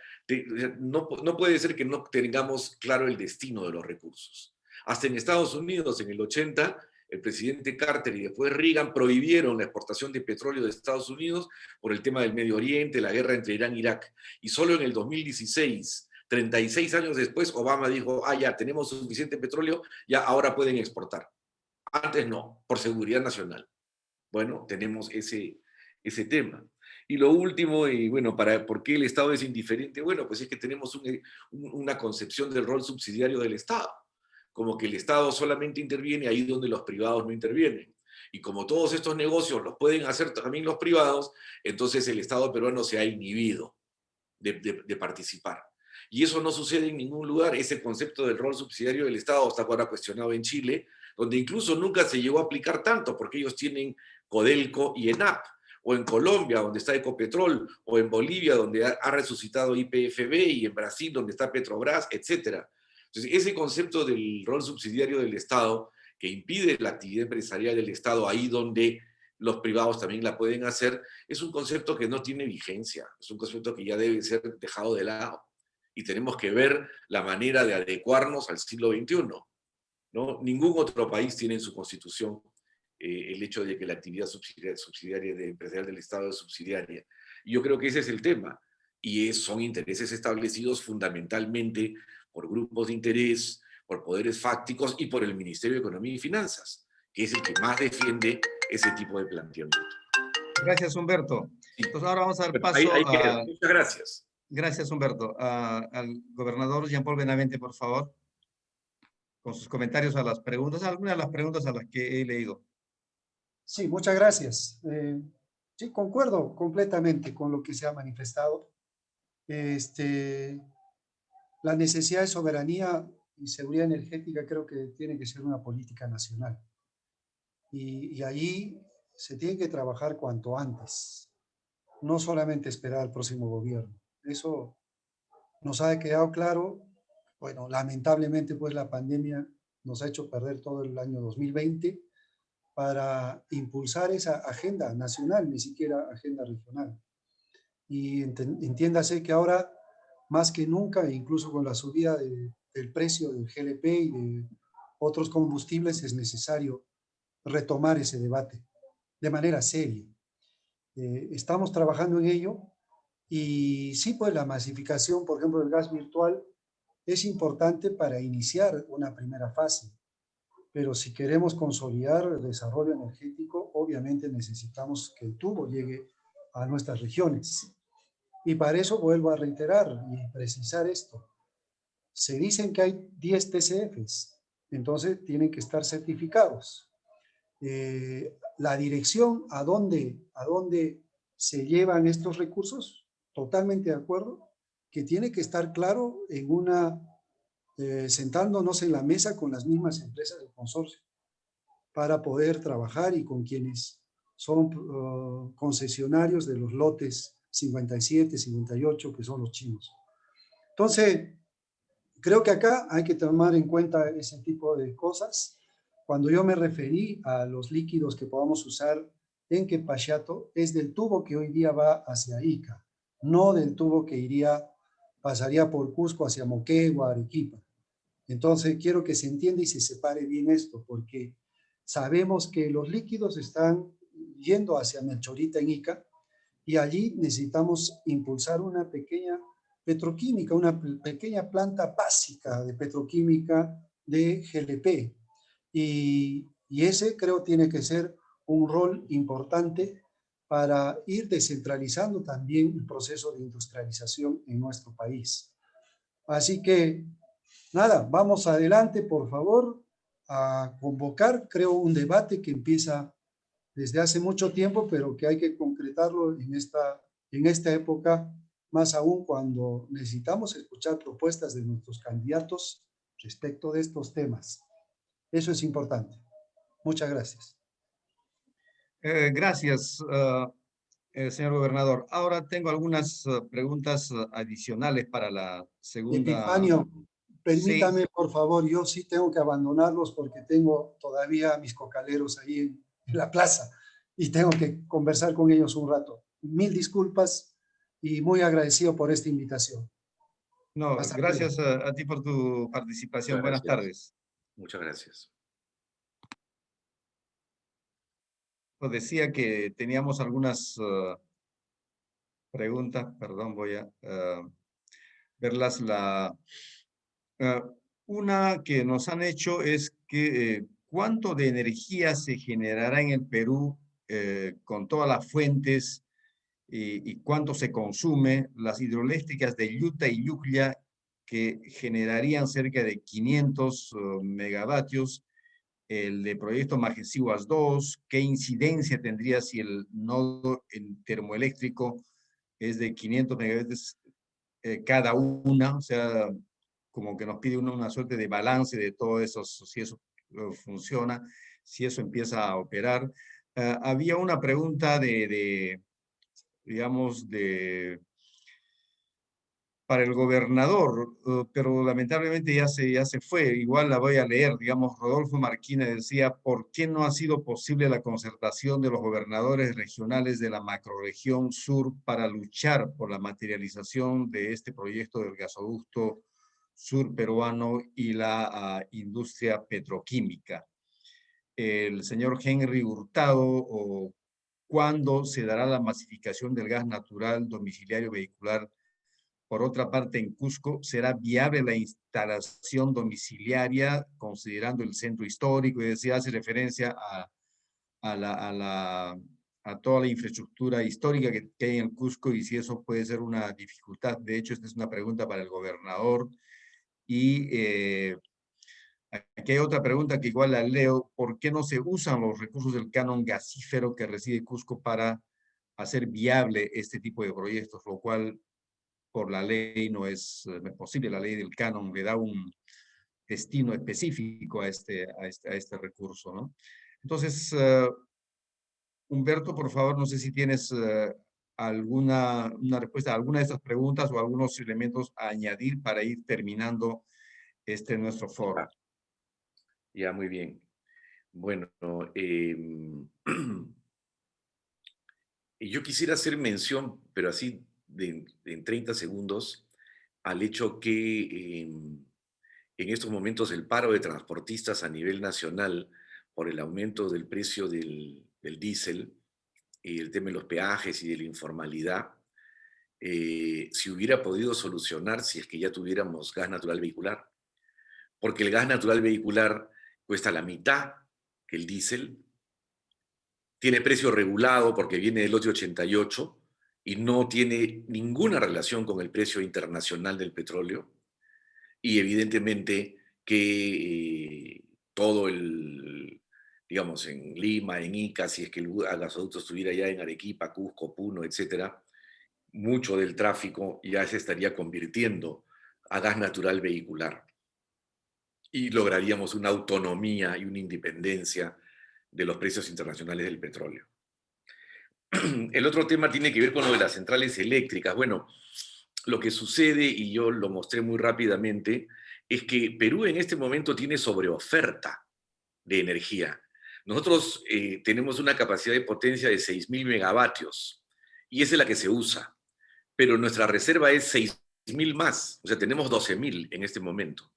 no puede ser que no tengamos claro el destino de los recursos. Hasta en Estados Unidos, en el 80, el presidente Carter y después Reagan prohibieron la exportación de petróleo de Estados Unidos por el tema del Medio Oriente, la guerra entre Irán e Irak. Y solo en el 2016, 36 años después, Obama dijo: ya tenemos suficiente petróleo, ya ahora pueden exportar. Antes no, por seguridad nacional. Bueno, tenemos ese tema. Y lo último, y bueno, ¿por qué el Estado es indiferente? Bueno, pues es que tenemos una concepción del rol subsidiario del Estado, como que el Estado solamente interviene ahí donde los privados no intervienen. Y como todos estos negocios los pueden hacer también los privados, entonces el Estado peruano se ha inhibido de participar. Y eso no sucede en ningún lugar. Ese concepto del rol subsidiario del Estado está ahora cuestionado en Chile, donde incluso nunca se llegó a aplicar tanto, porque ellos tienen Codelco y ENAP, o en Colombia, donde está Ecopetrol, o en Bolivia, donde ha resucitado YPFB, y en Brasil, donde está Petrobras, etc. Entonces, ese concepto del rol subsidiario del Estado, que impide la actividad empresarial del Estado ahí donde los privados también la pueden hacer, es un concepto que no tiene vigencia, es un concepto que ya debe ser dejado de lado. Y tenemos que ver la manera de adecuarnos al siglo XXI, ¿no? Ningún otro país tiene en su constitución el hecho de que la actividad subsidiaria empresarial del Estado es subsidiaria. Y yo creo que ese es el tema. Y son intereses establecidos fundamentalmente por grupos de interés, por poderes fácticos y por el Ministerio de Economía y Finanzas, que es el que más defiende ese tipo de planteamiento. Gracias, Humberto. Sí. Entonces ahora vamos a dar Bueno, paso ahí queda. a... Muchas gracias. Gracias, Humberto. Al gobernador Jean-Paul Benavente, por favor, con sus comentarios a las preguntas, algunas de las preguntas a las que he leído. Sí, muchas gracias. Sí, concuerdo completamente con lo que se ha manifestado. La necesidad de soberanía y seguridad energética creo que tiene que ser una política nacional. Y allí se tiene que trabajar cuanto antes, no solamente esperar al próximo gobierno. Eso nos ha quedado claro. Bueno, lamentablemente pues la pandemia nos ha hecho perder todo el año 2020 para impulsar esa agenda nacional, ni siquiera agenda regional. Y entiéndase que ahora, más que nunca, incluso con la subida del precio del GLP y de otros combustibles, es necesario retomar ese debate de manera seria. Estamos trabajando en ello y sí, pues la masificación, por ejemplo, del gas virtual es importante para iniciar una primera fase. Pero si queremos consolidar el desarrollo energético, obviamente necesitamos que el tubo llegue a nuestras regiones. Y para eso vuelvo a reiterar y precisar esto. Se dicen que hay 10 TCFs, entonces tienen que estar certificados. La dirección a dónde se llevan estos recursos, totalmente de acuerdo, que tiene que estar claro en sentándonos en la mesa con las mismas empresas del consorcio para poder trabajar y con quienes son concesionarios de los lotes 57, 58, que son los chinos. Entonces, creo que acá hay que tomar en cuenta ese tipo de cosas. Cuando yo me referí a los líquidos que podamos usar en Quepachato, es del tubo que hoy día va hacia Ica, no del tubo que pasaría por Cusco hacia Moquegua, Arequipa. Entonces, quiero que se entienda y se separe bien esto, porque sabemos que los líquidos están yendo hacia Melchorita en Ica y allí necesitamos impulsar una pequeña petroquímica, una pequeña planta básica de petroquímica de GLP. Y ese creo tiene que ser un rol importante para ir descentralizando también el proceso de industrialización en nuestro país. Así que, nada, vamos adelante, por favor, a convocar, creo, un debate que empieza desde hace mucho tiempo, pero que hay que concretarlo en esta época, más aún cuando necesitamos escuchar propuestas de nuestros candidatos respecto de estos temas. Eso es importante. Muchas gracias. Gracias, señor gobernador. Ahora tengo algunas preguntas adicionales para la segunda. Epifanio, Sí, permítame, por favor, yo sí tengo que abandonarlos porque tengo todavía mis cocaleros ahí en la plaza y tengo que conversar con ellos un rato. Mil disculpas y muy agradecido por esta invitación. no, Hasta luego. gracias a ti por tu participación. Muchas Buenas gracias. tardes. Muchas gracias. Os decía que teníamos algunas preguntas, perdón, voy a verlas. Eh, una que nos han hecho es que ¿cuánto de energía se generará en el Perú con todas las fuentes y cuánto se consume? Las hidroeléctricas de Yuta y Yuclla, que generarían cerca de 500 megavatios, el de Proyecto Majesiguas 2, ¿qué incidencia tendría si el nodo termoeléctrico es de 500 megavatios cada una? O sea, como que nos pide una suerte de balance de todo eso, si eso funciona, si eso empieza a operar. Había una pregunta digamos, para el gobernador, pero lamentablemente ya se fue. Igual la voy a leer. Digamos, Rodolfo Marquina decía, ¿por qué no ha sido posible la concertación de los gobernadores regionales de la macrorregión sur para luchar por la materialización de este proyecto del gasoducto sur peruano y la industria petroquímica? El señor Henry Hurtado, o ¿cuándo se dará la masificación del gas natural domiciliario vehicular Por otra parte, en Cusco, ¿será viable la instalación domiciliaria considerando el centro histórico? Y decía, hace referencia a toda la infraestructura histórica que hay en Cusco y si eso puede ser una dificultad. De hecho, esta es una pregunta para el gobernador. Y aquí hay otra pregunta que igual la leo. ¿Por qué no se usan los recursos del canon gasífero que reside Cusco para hacer viable este tipo de proyectos? Lo cual por la ley no es posible. La ley del canon le da un destino específico a este recurso, ¿no? Entonces, Humberto, por favor, no sé si tienes una respuesta a alguna de estas preguntas o algunos elementos a añadir para ir terminando nuestro foro. Ya, muy bien. Bueno, yo quisiera hacer mención, pero así en 30 segundos, al hecho que en estos momentos el paro de transportistas a nivel nacional por el aumento del precio del diésel y el tema de los peajes y de la informalidad, se hubiera podido solucionar si es que ya tuviéramos gas natural vehicular. Porque el gas natural vehicular cuesta la mitad que el diésel, tiene precio regulado porque viene del lote 88 y no tiene ninguna relación con el precio internacional del petróleo. Y evidentemente que todo digamos, en Lima, en Ica, si es que el gasoducto estuviera ya en Arequipa, Cusco, Puno, etcétera, mucho del tráfico ya se estaría convirtiendo a gas natural vehicular y lograríamos una autonomía y una independencia de los precios internacionales del petróleo. El otro tema tiene que ver con lo de las centrales eléctricas. Bueno, lo que sucede, y yo lo mostré muy rápidamente, es que Perú en este momento tiene sobreoferta de energía. Nosotros tenemos una capacidad de potencia de 6.000 megavatios y esa es la que se usa, pero nuestra reserva es 6.000 más, o sea, tenemos 12.000 en este momento.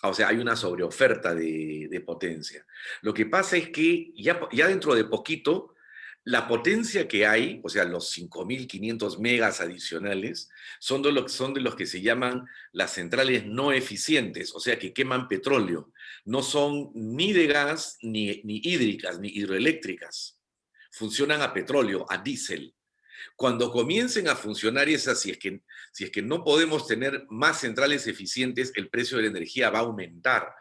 O sea, hay una sobreoferta de potencia. Lo que pasa es que ya dentro de poquito, la potencia que hay, o sea, los 5.500 megas adicionales, son de los que se llaman las centrales no eficientes, o sea, que queman petróleo. No son ni de gas, ni hídricas, ni hidroeléctricas. Funcionan a petróleo, a diésel. Cuando comiencen a funcionar esas, si es que no podemos tener más centrales eficientes, el precio de la energía va a aumentar,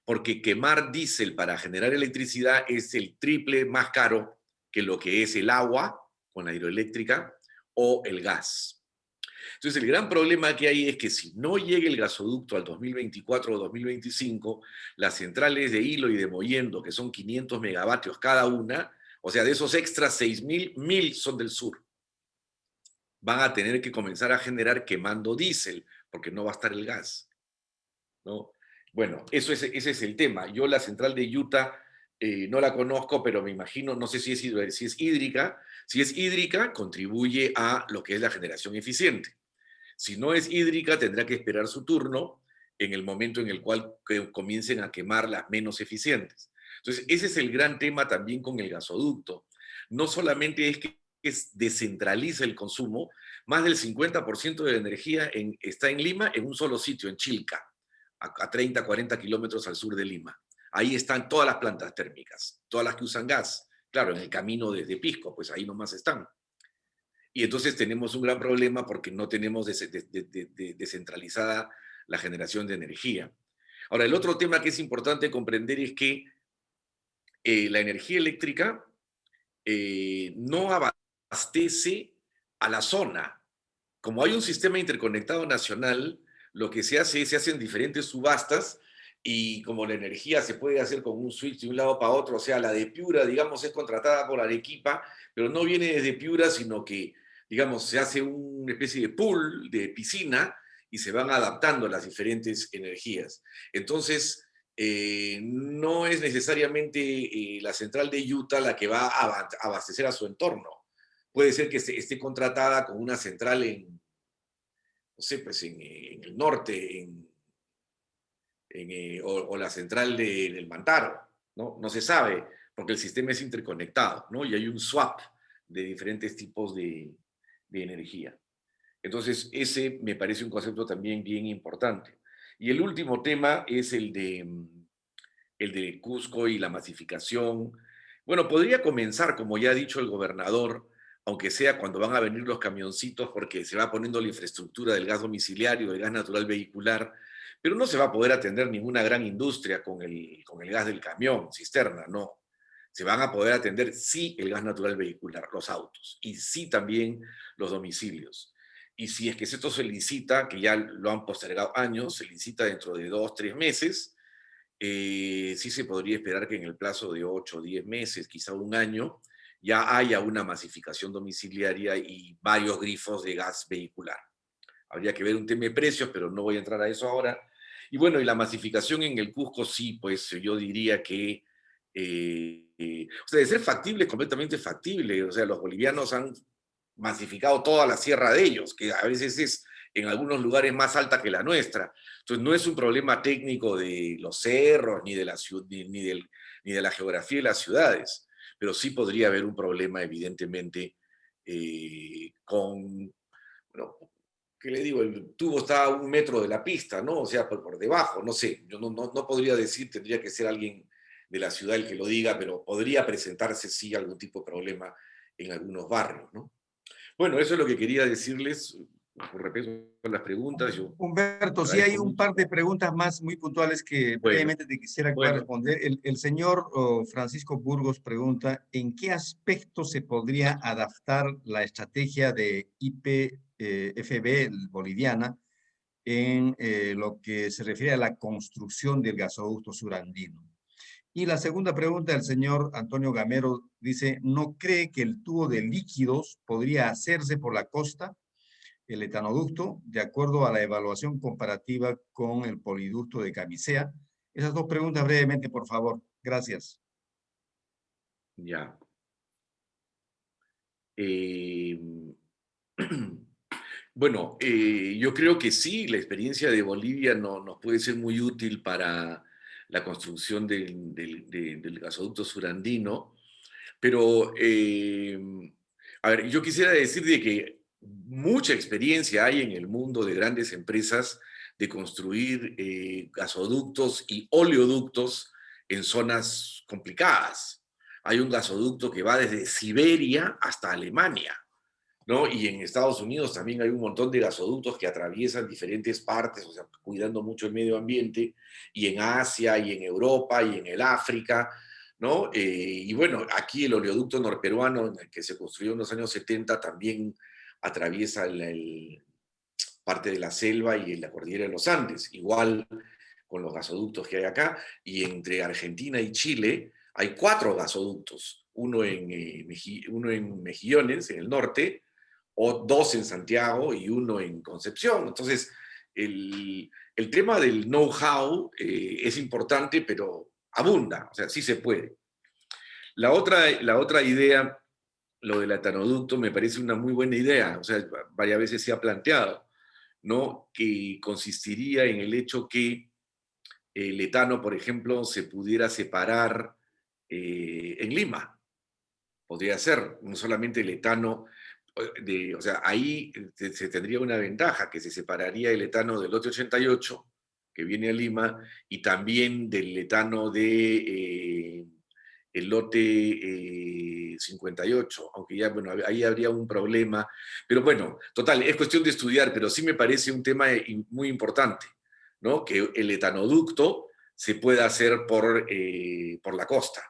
porque quemar diésel para generar electricidad es el triple más caro que lo que es el agua con la hidroeléctrica o el gas. Entonces, el gran problema que hay es que si no llega el gasoducto al 2024 o 2025, las centrales de Hilo y de Mollendo, que son 500 megavatios cada una, o sea, de esos extras 6.000, 1.000 son del sur, van a tener que comenzar a generar quemando diésel, porque no va a estar el gas, ¿no? Bueno, ese es el tema. Yo la central de Utah no la conozco, pero me imagino, no sé si es hídrica. Si es hídrica, contribuye a lo que es la generación eficiente. Si no es hídrica, tendrá que esperar su turno en el momento en el cual comiencen a quemar las menos eficientes. Entonces, ese es el gran tema también con el gasoducto. No solamente es que descentraliza el consumo, más del 50% de la energía está en Lima, en un solo sitio, en Chilca, a 30, 40 kilómetros al sur de Lima. Ahí están todas las plantas térmicas, todas las que usan gas. Claro, en el camino desde Pisco, pues ahí nomás están. Y entonces tenemos un gran problema porque no tenemos descentralizada la generación de energía. Ahora, el otro tema que es importante comprender es que la energía eléctrica no abastece a la zona. Como hay un sistema interconectado nacional, lo que se hacen diferentes subastas y como la energía se puede hacer con un switch de un lado para otro, o sea, la de Piura, digamos, es contratada por Arequipa, pero no viene desde Piura, sino que, digamos, se hace una especie de pool, de piscina, y se van adaptando las diferentes energías. Entonces, no es necesariamente la central de Utah la que va a abastecer a su entorno. Puede ser que esté contratada con una central no sé, pues en el norte, o la central del Mantaro, ¿no? No se sabe, porque el sistema es interconectado, ¿no? Y hay un swap de diferentes tipos de energía. Entonces, ese me parece un concepto también bien importante. Y el último tema es el de Cusco y la masificación. Bueno, podría comenzar, como ya ha dicho el gobernador, aunque sea cuando van a venir los camioncitos, porque se va poniendo la infraestructura del gas domiciliario, del gas natural vehicular, pero no se va a poder atender ninguna gran industria con el gas del camión, cisterna, no. Se van a poder atender, sí, el gas natural vehicular, los autos, y sí también los domicilios. Y si es que esto se licita, que ya lo han postergado años, se licita dentro de 2, 3 meses, sí se podría esperar que en el plazo de 8 o 10 meses, quizá un año, ya haya una masificación domiciliaria y varios grifos de gas vehicular. Habría que ver un tema de precios, pero no voy a entrar a eso ahora. Y bueno, y la masificación en el Cusco, sí, pues yo diría que, o sea, de ser factible, es completamente factible. O sea, los bolivianos han masificado toda la sierra de ellos, que a veces es en algunos lugares más alta que la nuestra. Entonces, no es un problema técnico de los cerros, ni de la, ni de la geografía de las ciudades, pero sí podría haber un problema, evidentemente, con, bueno, ¿qué le digo? El tubo está a 1 metro de la pista, ¿no? O sea, por debajo, no sé, yo no podría decir, tendría que ser alguien de la ciudad el que lo diga, pero podría presentarse, sí, algún tipo de problema en algunos barrios, ¿no? Bueno, eso es lo que quería decirles con respecto a las preguntas. Yo Humberto, sí hay agradezco un mucho. par de preguntas más muy puntuales que Bueno, brevemente te quisiera que pueda bueno, responder. El señor Francisco Burgos pregunta, ¿en qué aspecto se podría adaptar la estrategia de YPFB boliviana en lo que se refiere a la construcción del gasoducto surandino? Y la segunda pregunta del señor Antonio Gamero dice, ¿no cree que el tubo de líquidos podría hacerse por la costa, el etanoducto, de acuerdo a la evaluación comparativa con el poliducto de Camisea? Esas dos preguntas brevemente, por favor. Gracias. ya. Eh, bueno, yo creo que sí, la experiencia de Bolivia nos puede ser muy útil para la construcción del gasoducto surandino, pero, a ver, yo quisiera decir de que mucha experiencia hay en el mundo de grandes empresas de construir gasoductos y oleoductos en zonas complicadas. Hay un gasoducto que va desde Siberia hasta Alemania, ¿no? Y en Estados Unidos también hay un montón de gasoductos que atraviesan diferentes partes, o sea, cuidando mucho el medio ambiente, y en Asia, y en Europa, y en el África, ¿no? Y bueno, aquí el oleoducto norperuano, que se construyó en los años 70, también atraviesa parte de la selva y la cordillera de los Andes, igual con los gasoductos que hay acá, y entre Argentina y Chile hay 4 gasoductos, uno en Mejillones, en el norte, o 2 en Santiago y uno en Concepción. Entonces, el tema del know-how es importante, pero abunda, o sea, sí se puede. La otra idea, lo del etanoducto, me parece una muy buena idea, o sea, varias veces se ha planteado, ¿no? Que consistiría en el hecho que el etano, por ejemplo, se pudiera separar en Lima. Podría ser, no solamente el etano, o sea, ahí se tendría una ventaja, que se separaría el etano del lote 88, que viene a Lima, y también del etano de el lote 58, aunque ya, bueno, ahí habría un problema. Pero bueno, total, es cuestión de estudiar, pero sí me parece un tema muy importante, ¿no? Que el etanoducto se pueda hacer por la costa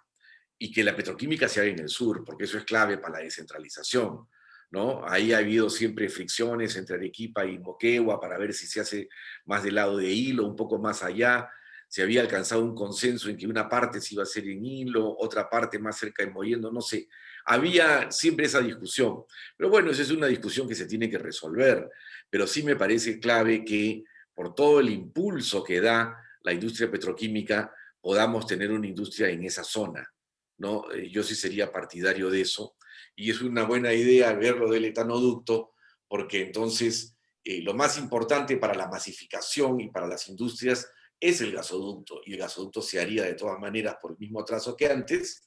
y que la petroquímica se haga en el sur, porque eso es clave para la descentralización, ¿no? Ahí ha habido siempre fricciones entre Arequipa y Moquegua para ver si se hace más del lado de Hilo, un poco más allá. Se había alcanzado un consenso en que una parte se iba a hacer en Hilo, otra parte más cerca de Mollendo, no sé. Había siempre esa discusión. Pero bueno, esa es una discusión que se tiene que resolver. Pero sí me parece clave que por todo el impulso que da la industria petroquímica, podamos tener una industria en esa zona, ¿no? Yo sí sería partidario de eso, y es una buena idea verlo del etanoducto, porque entonces lo más importante para la masificación y para las industrias es el gasoducto, y el gasoducto se haría de todas maneras por el mismo trazo que antes,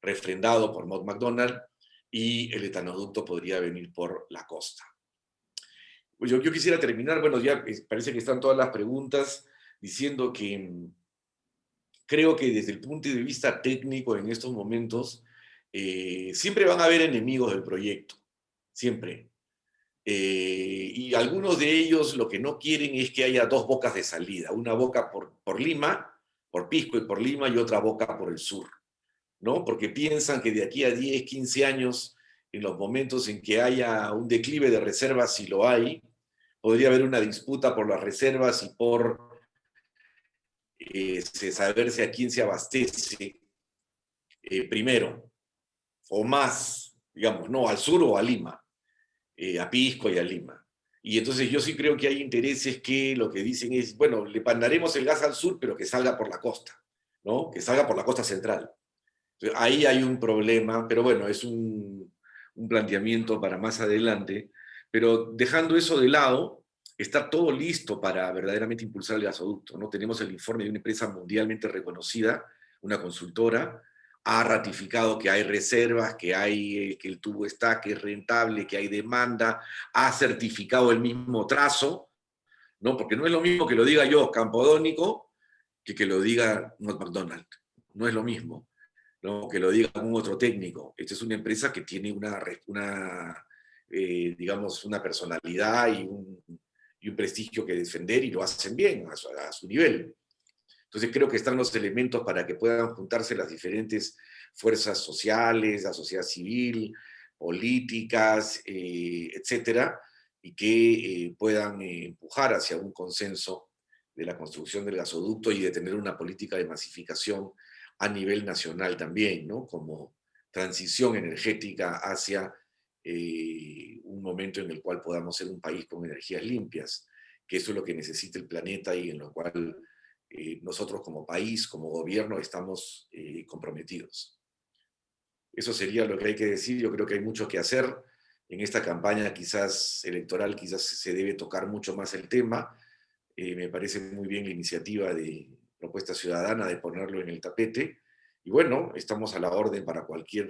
refrendado por Mott MacDonald, y el etanoducto podría venir por la costa. Pues yo quisiera terminar, bueno, ya parece que están todas las preguntas, diciendo que creo que desde el punto de vista técnico en estos momentos, siempre van a haber enemigos del proyecto, siempre. Y algunos de ellos lo que no quieren es que haya dos bocas de salida, una boca por Lima, por Pisco y por Lima, y otra boca por el sur, ¿no? Porque piensan que de aquí a 10, 15 años, en los momentos en que haya un declive de reservas, si lo hay, podría haber una disputa por las reservas y por saberse a quién se abastece primero, o más, digamos, ¿no? Al sur o a Lima, a Pisco y a Lima. Y entonces yo sí creo que hay intereses que lo que dicen es, bueno, le mandaremos el gas al sur, pero que salga por la costa, ¿no? Que salga por la costa central. Entonces, ahí hay un problema, pero bueno, es un planteamiento para más adelante. Pero dejando eso de lado, está todo listo para verdaderamente impulsar el gasoducto, ¿no? Tenemos el informe de una empresa mundialmente reconocida, una consultora, ha ratificado que hay reservas, que el tubo está, que es rentable, que hay demanda, ha certificado el mismo trazo, ¿no? Porque no es lo mismo que lo diga yo, Campodónico, que lo diga McDonald's. No es lo mismo, ¿no? Que lo diga un otro técnico. Esta es una empresa que tiene digamos, una personalidad y un prestigio que defender, y lo hacen bien a su nivel. Entonces creo que están los elementos para que puedan juntarse las diferentes fuerzas sociales, la sociedad civil, políticas, etcétera, y que puedan empujar hacia un consenso de la construcción del gasoducto y de tener una política de masificación a nivel nacional también, ¿no? Como transición energética hacia un momento en el cual podamos ser un país con energías limpias, que eso es lo que necesita el planeta y en lo cual nosotros como país, como gobierno, estamos comprometidos. Eso sería lo que hay que decir. Yo creo que hay mucho que hacer. En esta campaña quizás electoral, quizás se debe tocar mucho más el tema. Me parece muy bien la iniciativa de Propuesta Ciudadana de ponerlo en el tapete. Y bueno, estamos a la orden para cualquier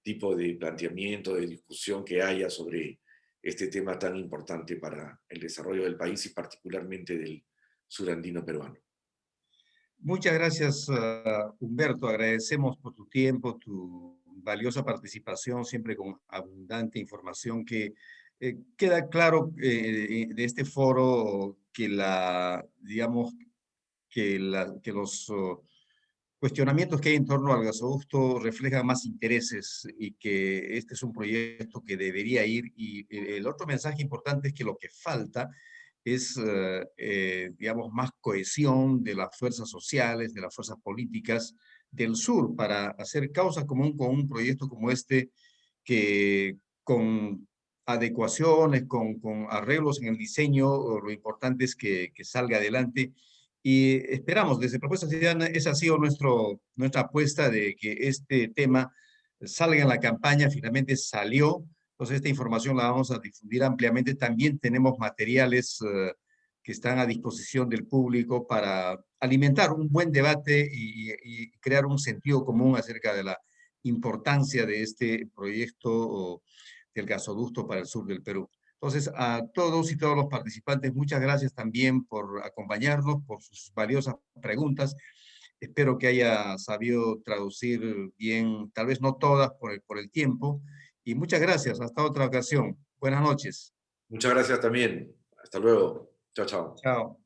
tipo de planteamiento, de discusión que haya sobre este tema tan importante para el desarrollo del país y particularmente del surandino peruano. Muchas gracias, Humberto. Agradecemos por tu tiempo, tu valiosa participación, siempre con abundante información que queda claro de este foro que digamos, que los cuestionamientos que hay en torno al gasoducto reflejan más intereses y que este es un proyecto que debería ir. Y el otro mensaje importante es que lo que falta es, digamos, más cohesión de las fuerzas sociales, de las fuerzas políticas del sur para hacer causa común con un proyecto como este que con adecuaciones, con arreglos en el diseño, lo importante es que salga adelante. Y esperamos, desde Propuesta Ciudadana, esa ha sido nuestra apuesta de que este tema salga en la campaña, finalmente salió. Entonces, esta información la vamos a difundir ampliamente. También tenemos materiales que están a disposición del público para alimentar un buen debate y crear un sentido común acerca de la importancia de este proyecto del gasoducto para el sur del Perú. Entonces, a todos y todos los participantes, muchas gracias también por acompañarnos, por sus valiosas preguntas. Espero que haya sabido traducir bien, tal vez no todas por el tiempo. Y muchas gracias. Hasta otra ocasión. Buenas noches. Muchas gracias también. Hasta luego. Chao, chao. Chao.